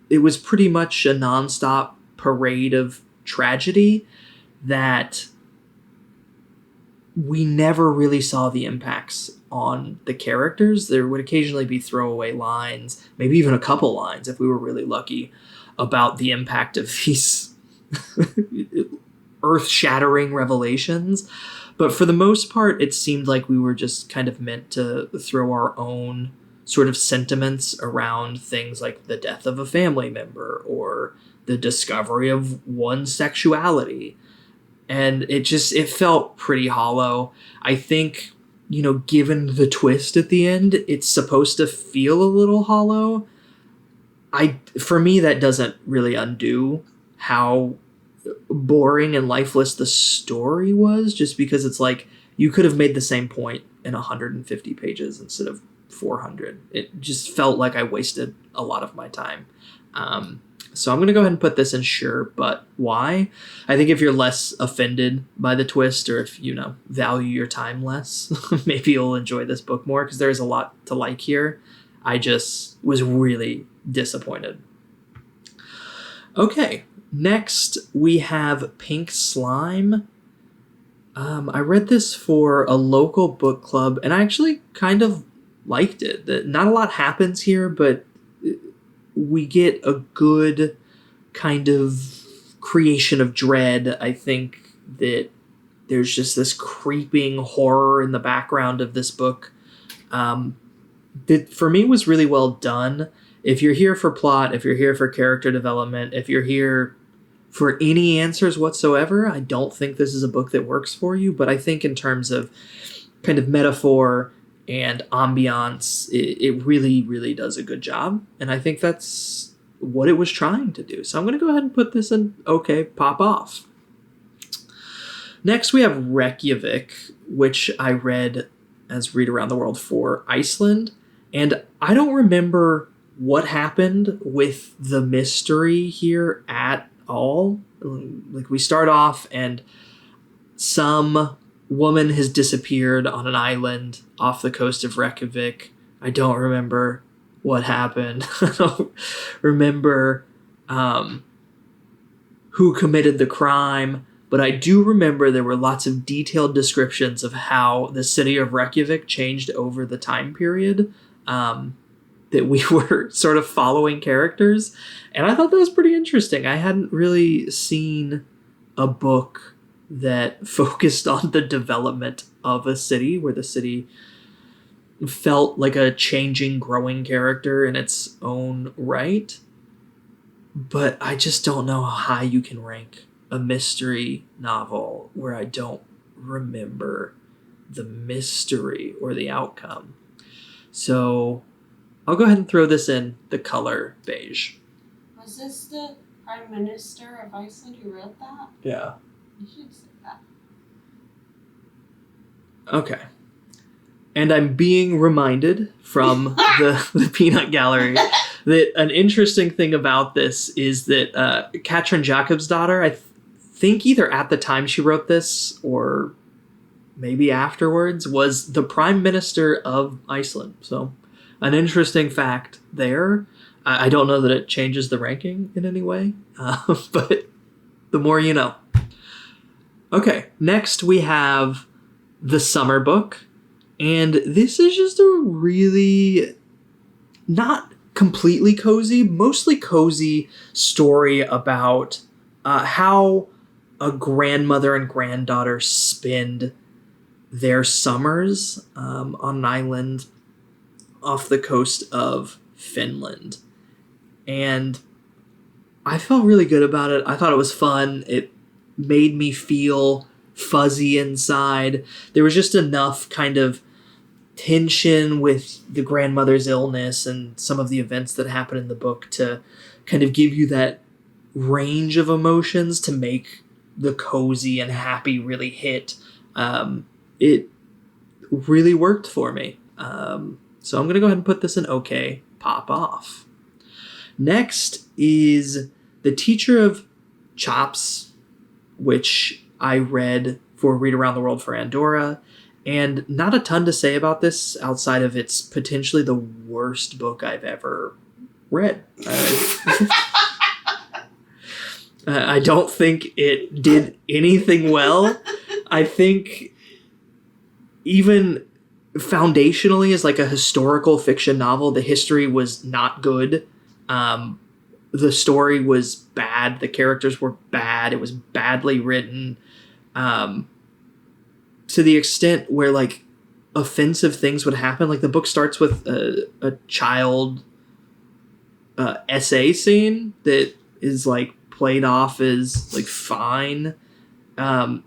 It was pretty much a nonstop parade of tragedy that we never really saw the impacts on the characters. There would occasionally be throwaway lines, maybe even a couple lines if we were really lucky, about the impact of these earth-shattering revelations. But for the most part, it seemed like we were just kind of meant to throw our own sort of sentiments around things like the death of a family member or the discovery of one's sexuality. And it felt pretty hollow. I think, given the twist at the end, it's supposed to feel a little hollow. For me, that doesn't really undo how boring and lifeless the story was, just because it's like you could have made the same point in 150 pages instead of 400. It just felt like I wasted a lot of my time. So I'm going to go ahead and put this in sure, but why? I think if you're less offended by the twist, or if, value your time less, maybe you'll enjoy this book more, because there's a lot to like here. I just was really disappointed. Okay, next we have Pink Slime. I read this for a local book club, and I actually kind of liked it. Not a lot happens here, but we get a good kind of creation of dread. I think that there's just this creeping horror in the background of this book that for me was really well done. If you're here for plot, if you're here for character development, if you're here for any answers whatsoever, I don't think this is a book that works for you. But I think in terms of kind of metaphor and ambiance, it really, really does a good job. And I think that's what it was trying to do. So I'm going to go ahead and put this in okay, pop off. Next, we have Reykjavik, which I read as Read Around the World for Iceland. And I don't remember what happened with the mystery here at all. Like, we start off and some woman has disappeared on an island off the coast of Reykjavik. I don't remember what happened. I don't remember who committed the crime, but I do remember there were lots of detailed descriptions of how the city of Reykjavik changed over the time period that we were sort of following characters. And I thought that was pretty interesting. I hadn't really seen a book that focused on the development of a city, where the city felt like a changing, growing character in its own right. But I just don't know how high you can rank a mystery novel where I don't remember the mystery or the outcome. So I'll go ahead and throw this in the color beige. Was this the Prime Minister of Iceland who wrote that? Yeah. You should say that. Okay. And I'm being reminded from the Peanut Gallery that an interesting thing about this is that Katrin Jakobsdottir, I think either at the time she wrote this or maybe afterwards, was the Prime Minister of Iceland. So an interesting fact there. I don't know that it changes the ranking in any way, but the more you know. Okay, next we have The Summer Book. And this is just a really not completely cozy, mostly cozy story about how a grandmother and granddaughter spend their summers on an island off the coast of Finland. And I felt really good about it. I thought it was fun. It made me feel fuzzy inside. There was just enough kind of tension with the grandmother's illness and some of the events that happen in the book to kind of give you that range of emotions to make the cozy and happy really hit. It really worked for me. So I'm going to go ahead and put this in okay, pop off. Next is The Teacher of Chops, which I read for Read Around the World for Andorra. And not a ton to say about this outside of it's potentially the worst book I've ever read. I don't think it did anything well. I think even foundationally as like a historical fiction novel, the history was not good. The story was bad. The characters were bad. It was badly written. To the extent where like offensive things would happen. Like the book starts with a child essay scene that is like played off as like fine. And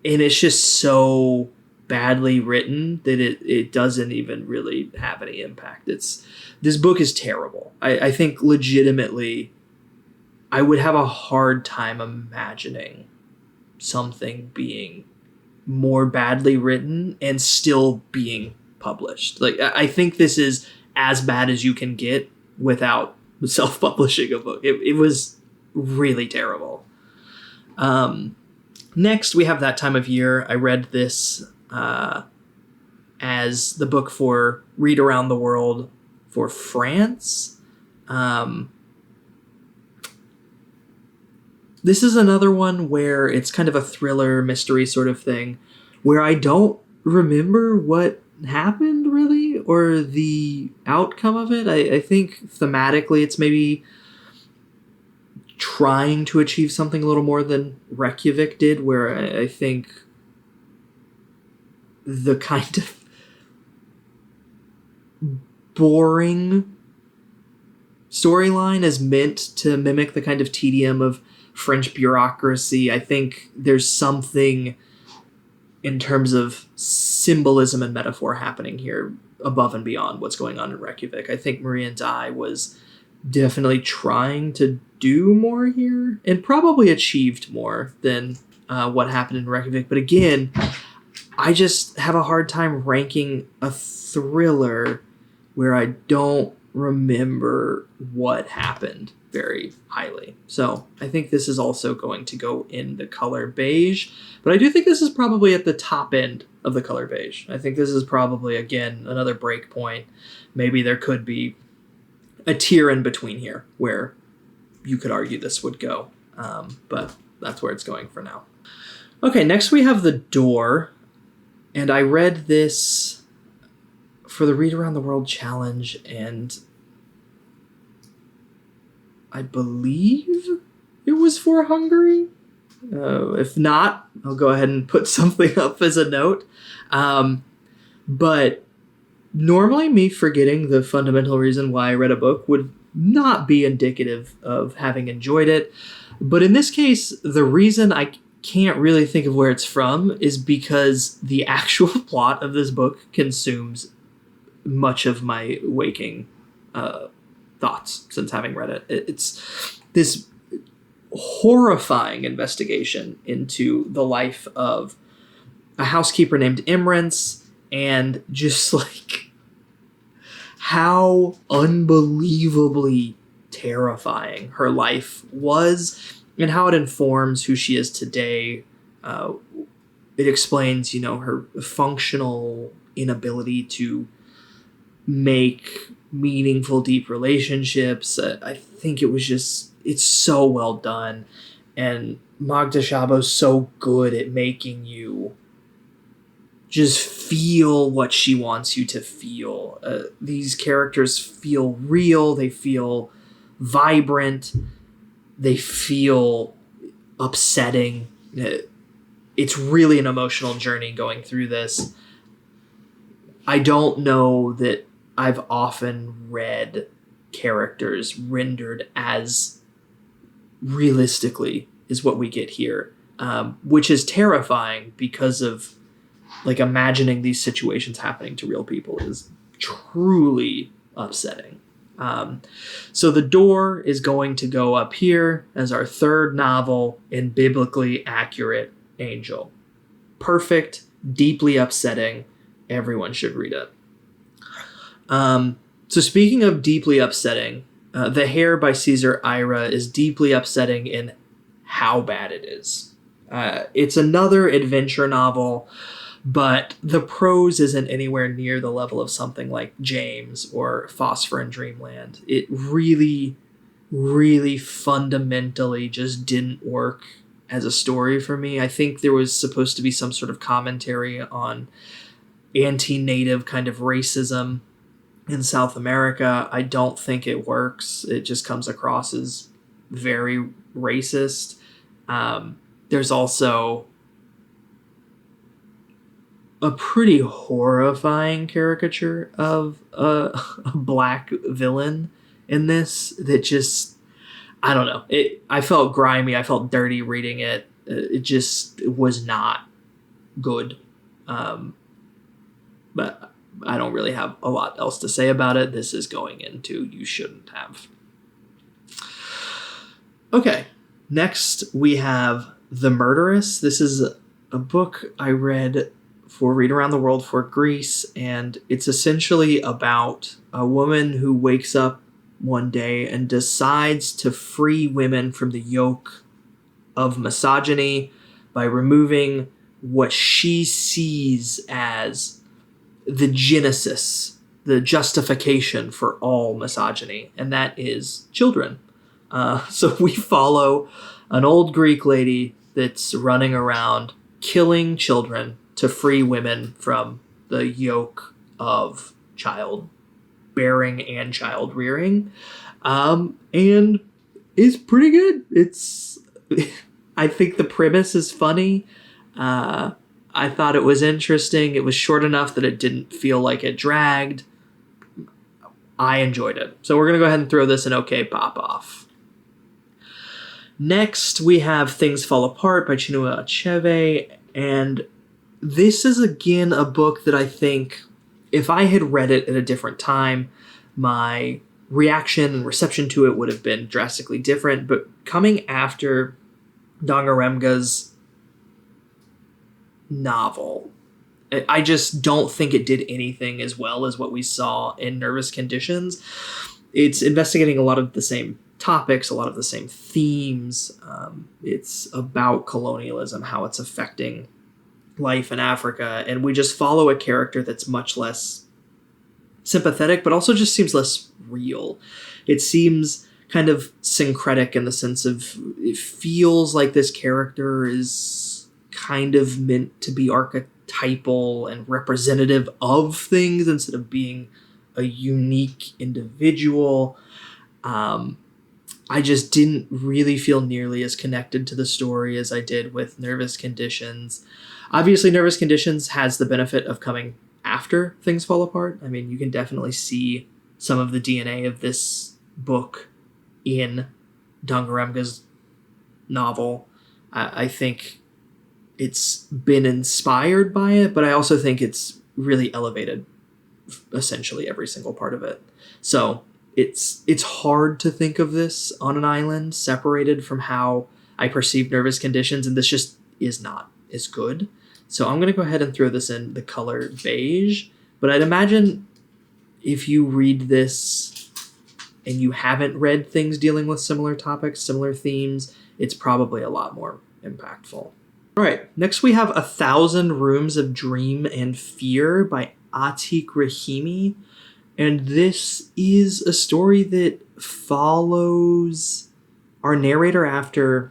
it's just so badly written that it doesn't even really have any impact. This book is terrible. I think legitimately I would have a hard time imagining something being more badly written and still being published. Like I think this is as bad as you can get without self-publishing a book. It was really terrible. Next, we have That Time of Year. I read this as the book for Read Around the World for France. This is another one where it's kind of a thriller mystery sort of thing where I don't remember what happened really or the outcome of it. I think thematically it's maybe trying to achieve something a little more than Reykjavik did, where I think the kind of boring storyline is meant to mimic the kind of tedium of French bureaucracy. I think there's something in terms of symbolism and metaphor happening here above and beyond what's going on in Reykjavik. I think Maria Dye was definitely trying to do more here and probably achieved more than what happened in Reykjavik. But again, I just have a hard time ranking a thriller where I don't remember what happened very highly. So I think this is also going to go in the color beige, but I do think this is probably at the top end of the color beige. I think this is probably, again, another break point. Maybe there could be a tier in between here where you could argue this would go. But that's where it's going for now. Okay, next we have The Door. And I read this for the Read Around the World Challenge, and I believe it was for Hungary. If not, I'll go ahead and put something up as a note. But normally me forgetting the fundamental reason why I read a book would not be indicative of having enjoyed it. But in this case, the reason I can't really think of where it's from is because the actual plot of this book consumes much of my waking thoughts since having read it. It's this horrifying investigation into the life of a housekeeper named Imrance, and just like how unbelievably terrifying her life was and how it informs who she is today. It explains, her functional inability to make meaningful, deep relationships. I think it's so well done. And Magda Szabo's so good at making you just feel what she wants you to feel. These characters feel real. They feel vibrant. They feel upsetting. It's really an emotional journey going through this. I don't know that I've often read characters rendered as realistically as what we get here, which is terrifying because of imagining these situations happening to real people is truly upsetting. So The Door is going to go up here as our third novel in biblically accurate Angel. Perfect, deeply upsetting. Everyone should read it. So speaking of deeply upsetting, The Hair by Caesar Ira is deeply upsetting in how bad it is. It's another adventure novel, but the prose isn't anywhere near the level of something like James or Phosphor in Dreamland. It really, really fundamentally just didn't work as a story for me. I think there was supposed to be some sort of commentary on anti-native kind of racism in South America. I don't think it works. It just comes across as very racist. There's also a pretty horrifying caricature of a black villain in this that just, I don't know. I felt grimy. I felt dirty reading it. It just was not good. But I don't really have a lot else to say about it. This is going into You Shouldn't Have. Okay, next we have The Murderess. This is a book I read for Read Around the World for Greece, and it's essentially about a woman who wakes up one day and decides to free women from the yoke of misogyny by removing what she sees as the genesis, the justification for all misogyny, and that is children. So we follow an old Greek lady that's running around killing children to free women from the yoke of childbearing and child rearing. And it's pretty good. I think the premise is funny. I thought it was interesting. It was short enough that it didn't feel like it dragged. I enjoyed it. So we're going to go ahead and throw this an okay pop off. Next, we have Things Fall Apart by Chinua Achebe. And this is, again, a book that I think if I had read it at a different time, my reaction and reception to it would have been drastically different. But coming after Dangarembga's novel, I just don't think it did anything as well as what we saw in Nervous Conditions. It's investigating a lot of the same topics, a lot of the same themes. It's about colonialism, how it's affecting life in Africa, and we just follow a character that's much less sympathetic, but also just seems less real. It seems kind of syncretic in the sense of it feels like this character is kind of meant to be archetypal and representative of things instead of being a unique individual. I just didn't really feel nearly as connected to the story as I did with Nervous Conditions. Obviously, Nervous Conditions has the benefit of coming after things fall apart. I mean, you can definitely see some of the DNA of this book in Dangarembga's novel. I think it's been inspired by it, but I also think it's really elevated essentially every single part of it. So it's hard to think of this on an island separated from how I perceive Nervous Conditions, and this just is not as good. So I'm going to go ahead and throw this in the color beige, but I'd imagine if you read this and you haven't read things dealing with similar topics, similar themes, it's probably a lot more impactful. All right, next we have 1,000 Rooms of Dream and Fear by Atiq Rahimi. And this is a story that follows our narrator after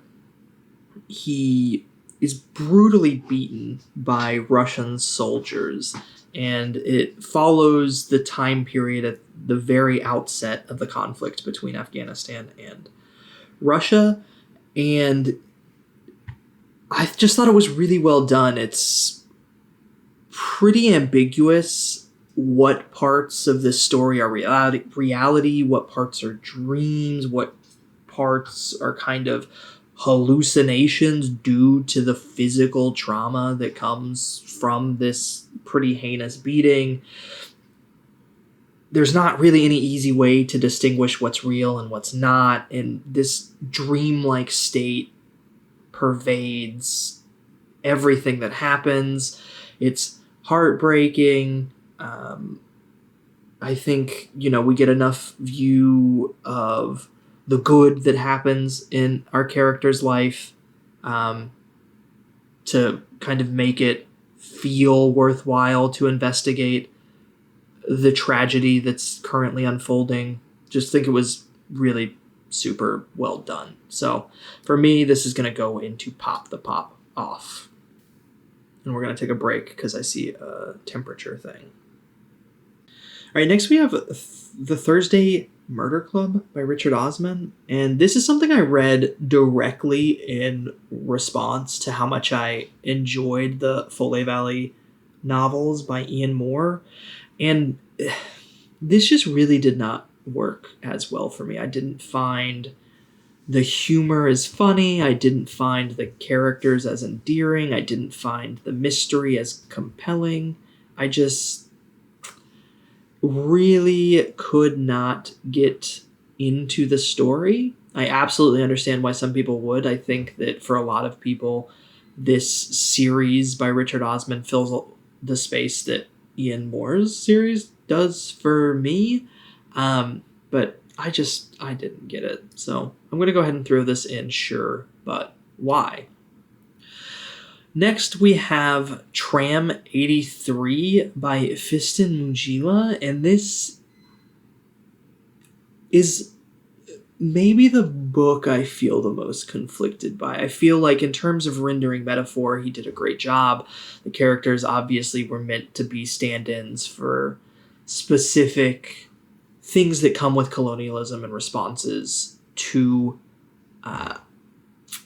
he is brutally beaten by Russian soldiers. And it follows the time period at the very outset of the conflict between Afghanistan and Russia. And I just thought it was really well done. It's pretty ambiguous what parts of this story are reality, what parts are dreams, what parts are kind of hallucinations due to the physical trauma that comes from this pretty heinous beating. There's not really any easy way to distinguish what's real and what's not, and this dreamlike state pervades everything that happens. It's heartbreaking. I think, we get enough view of the good that happens in our character's life to kind of make it feel worthwhile to investigate the tragedy that's currently unfolding. Just think it was really super well done. So for me, this is going to go into Pop the Pop Off. And we're going to take a break because I see a temperature thing. All right, next we have The Thursday Murder Club by Richard Osman. And this is something I read directly in response to how much I enjoyed the Foley Valley novels by Ian Moore. And this just really did not work as well for me. I didn't find the humor as funny. I didn't find the characters as endearing. I didn't find the mystery as compelling. I just really could not get into the story. I absolutely understand why some people would. I think that for a lot of people, this series by Richard Osman fills the space that Ian Moore's series does for me. But I didn't get it. So I'm going to go ahead and throw this in, sure, but why? Next, we have Tram 83 by Fiston Mujila, and this is maybe the book I feel the most conflicted by. I feel like in terms of rendering metaphor, he did a great job. The characters obviously were meant to be stand-ins for specific things that come with colonialism and responses to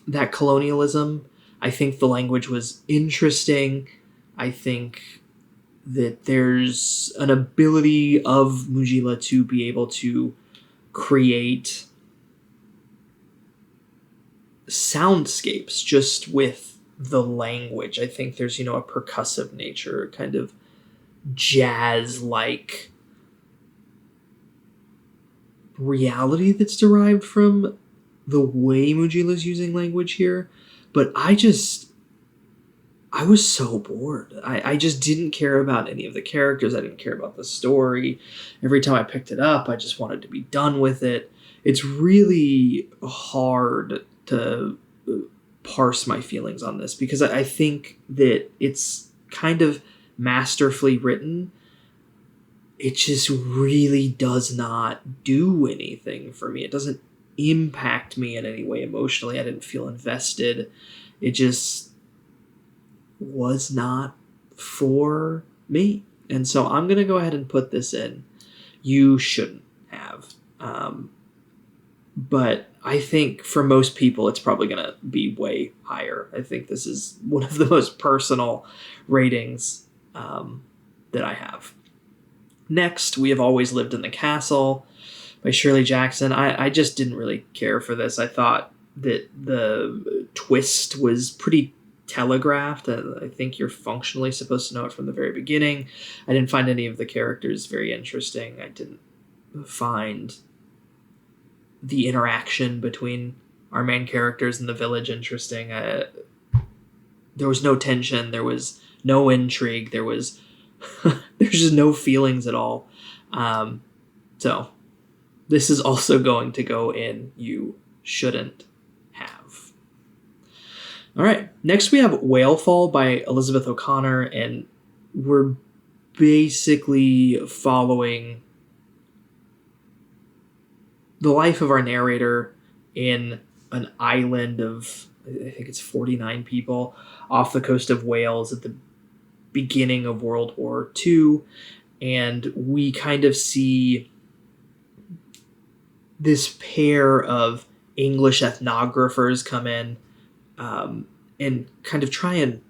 that colonialism. I think the language was interesting. I think that there's an ability of Mujila to be able to create soundscapes just with the language. I think there's, a percussive nature, kind of jazz-like reality that's derived from the way Mujila's using language here. But I was so bored. I just didn't care about any of the characters. I didn't care about the story. Every time I picked it up, I just wanted to be done with it. It's really hard to parse my feelings on this because I think that it's kind of masterfully written. It just really does not do anything for me. It doesn't impact me in any way emotionally. I didn't feel invested. It just was not for me. And so I'm going to go ahead and put this in. You shouldn't have. But I think for most people, it's probably going to be way higher. I think this is one of the most personal ratings that I have. Next, We Have Always Lived in the Castle by Shirley Jackson. I just didn't really care for this. I thought that the twist was pretty telegraphed. I think you're functionally supposed to know it from the very beginning. I didn't find any of the characters very interesting. I didn't find the interaction between our main characters and the village interesting. There was no tension. There was no intrigue. There's just no feelings at all. So this is also going to go in You Shouldn't Have. All right. Next we have Whalefall by Elizabeth O'Connor, and we're basically following the life of our narrator in an island of, I think it's 49 people, off the coast of Wales at the beginning of World War II. And we kind of see this pair of English ethnographers come in and kind of try and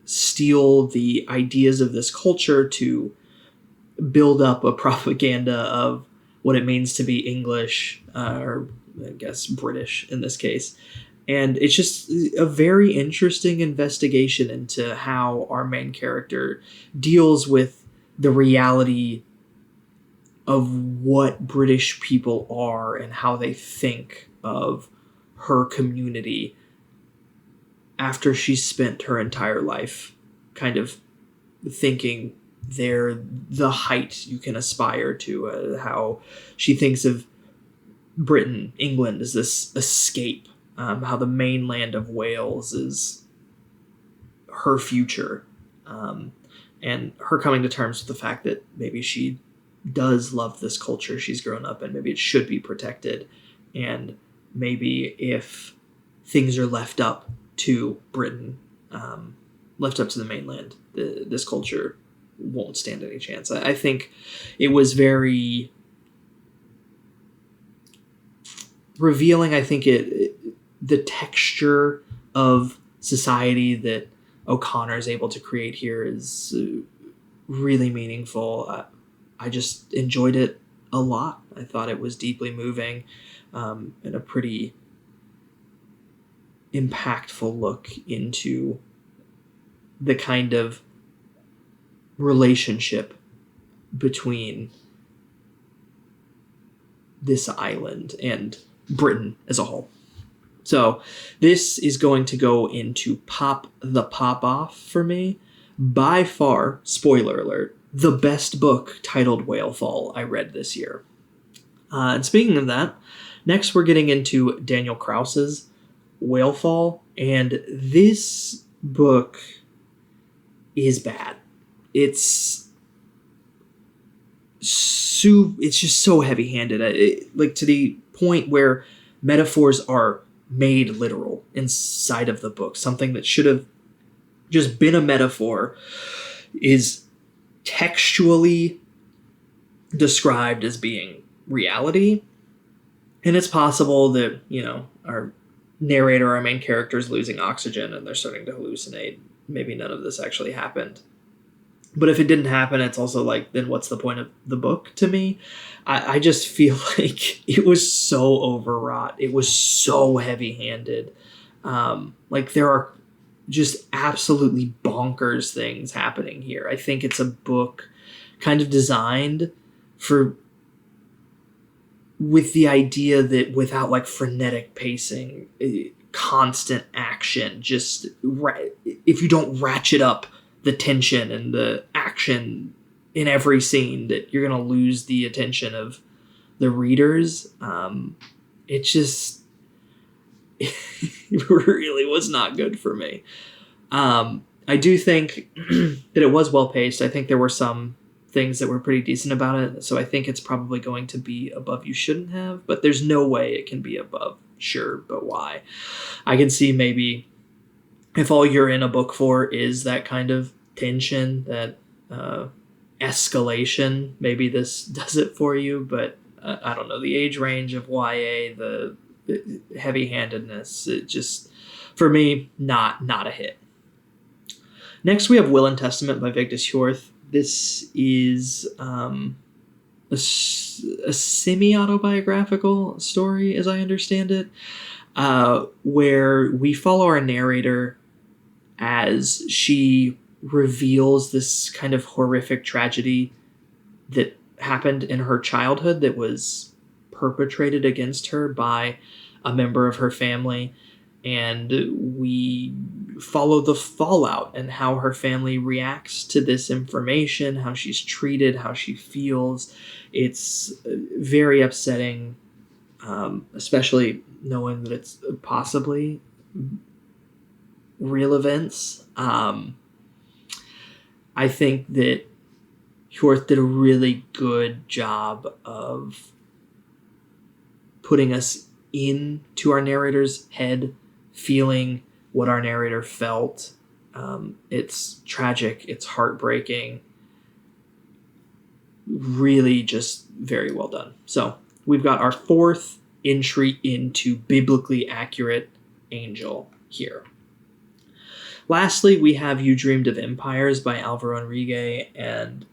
steal the ideas of this culture to build up a propaganda of what it means to be English, or I guess British in this case. And it's just a very interesting investigation into how our main character deals with the reality of what British people are and how they think of her community after she's spent her entire life kind of thinking they're the height you can aspire to, how she thinks of Britain, England, as this escape, how the mainland of Wales is her future, and her coming to terms with the fact that maybe she does love this culture she's grown up in, maybe it should be protected, and maybe if things are left up to Britain, left up to the mainland, this culture won't stand any chance. I think it was very revealing. I think the texture of society that O'Connor is able to create here is really meaningful. I just enjoyed it a lot. I thought it was deeply moving, and a pretty impactful look into the kind of relationship between this island and Britain as a whole. So this is going to go into Pop the Pop Off for me. By far, spoiler alert, the best book titled Whalefall I read this year. And speaking of that, next we're getting into Daniel Krause's Whalefall, and this book is bad. It's just so heavy-handed, like to the point where metaphors are made literal inside of the book. Something that should have just been a metaphor is textually described as being reality. And it's possible that, our narrator, our main character, is losing oxygen and they're starting to hallucinate. Maybe none of this actually happened. But if it didn't happen, it's also like, then what's the point of the book to me? I just feel like it was so overwrought. It was so heavy-handed. Like there are just absolutely bonkers things happening here. I think it's a book kind of designed with the idea that without like frenetic pacing, constant action, just if you don't ratchet up the tension and the action in every scene, that you're going to lose the attention of the readers. It just it really was not good for me. I do think that it was well paced. I think there were some things that were pretty decent about it. So I think it's probably going to be above You Shouldn't Have, but there's no way it can be above Sure, But Why. I can see maybe if all you're in a book for is that kind of tension, that escalation, maybe this does it for you. But I don't know, the age range of YA, the heavy-handedness, it just, for me, not a hit. Next, we have Will and Testament by Vigdis Hjorth. This is a semi-autobiographical story, as I understand it, where we follow our narrator as she reveals this kind of horrific tragedy that happened in her childhood that was perpetrated against her by a member of her family. And we follow the fallout and how her family reacts to this information, how she's treated, how she feels. It's very upsetting, especially knowing that it's possibly real events. I think that Hjorth did a really good job of putting us into our narrator's head, feeling what our narrator felt. It's tragic, it's heartbreaking, really just very well done. So we've got our fourth entry into biblically accurate angel here. Lastly, we have You Dreamed of Empires by Alvaro Enrique, and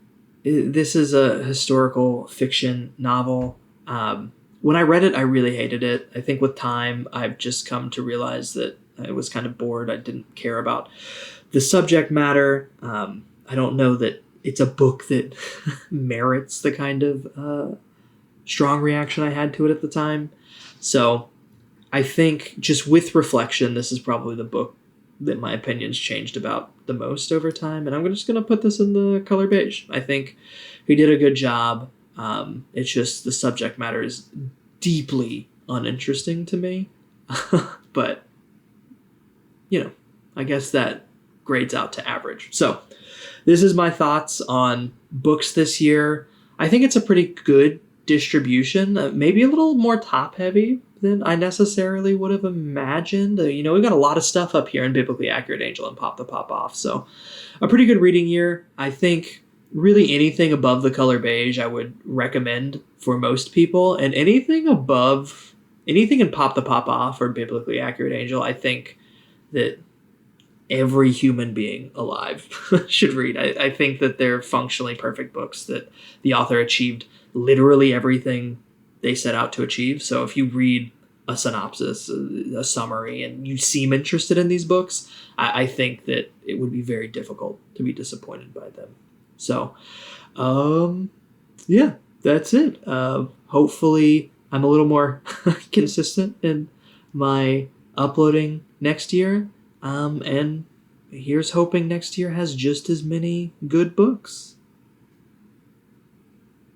this is a historical fiction novel. When I read it, I really hated it. I think with time, I've just come to realize that I was kind of bored. I didn't care about the subject matter. I don't know that it's a book that merits the kind of strong reaction I had to it at the time. So I think just with reflection, this is probably the book that my opinions changed about the most over time. And I'm just going to put this in the color beige. I think he did a good job. It's just the subject matter is deeply uninteresting to me. But, you know, I guess that grades out to average. So this is my thoughts on books this year. I think it's a pretty good distribution, maybe a little more top heavy than I necessarily would have imagined. We've got a lot of stuff up here in Biblically Accurate Angel and Pop the Pop Off. So a pretty good reading year. I think really anything above the color beige I would recommend for most people, and anything in Pop the Pop Off or Biblically Accurate Angel, I think that every human being alive should read. I think that they're functionally perfect books, that the author achieved literally everything they set out to achieve. So if you read a synopsis, a summary, and you seem interested in these books, I think that it would be very difficult to be disappointed by them. So, yeah, that's it. Hopefully I'm a little more consistent in my uploading next year. And here's hoping next year has just as many good books.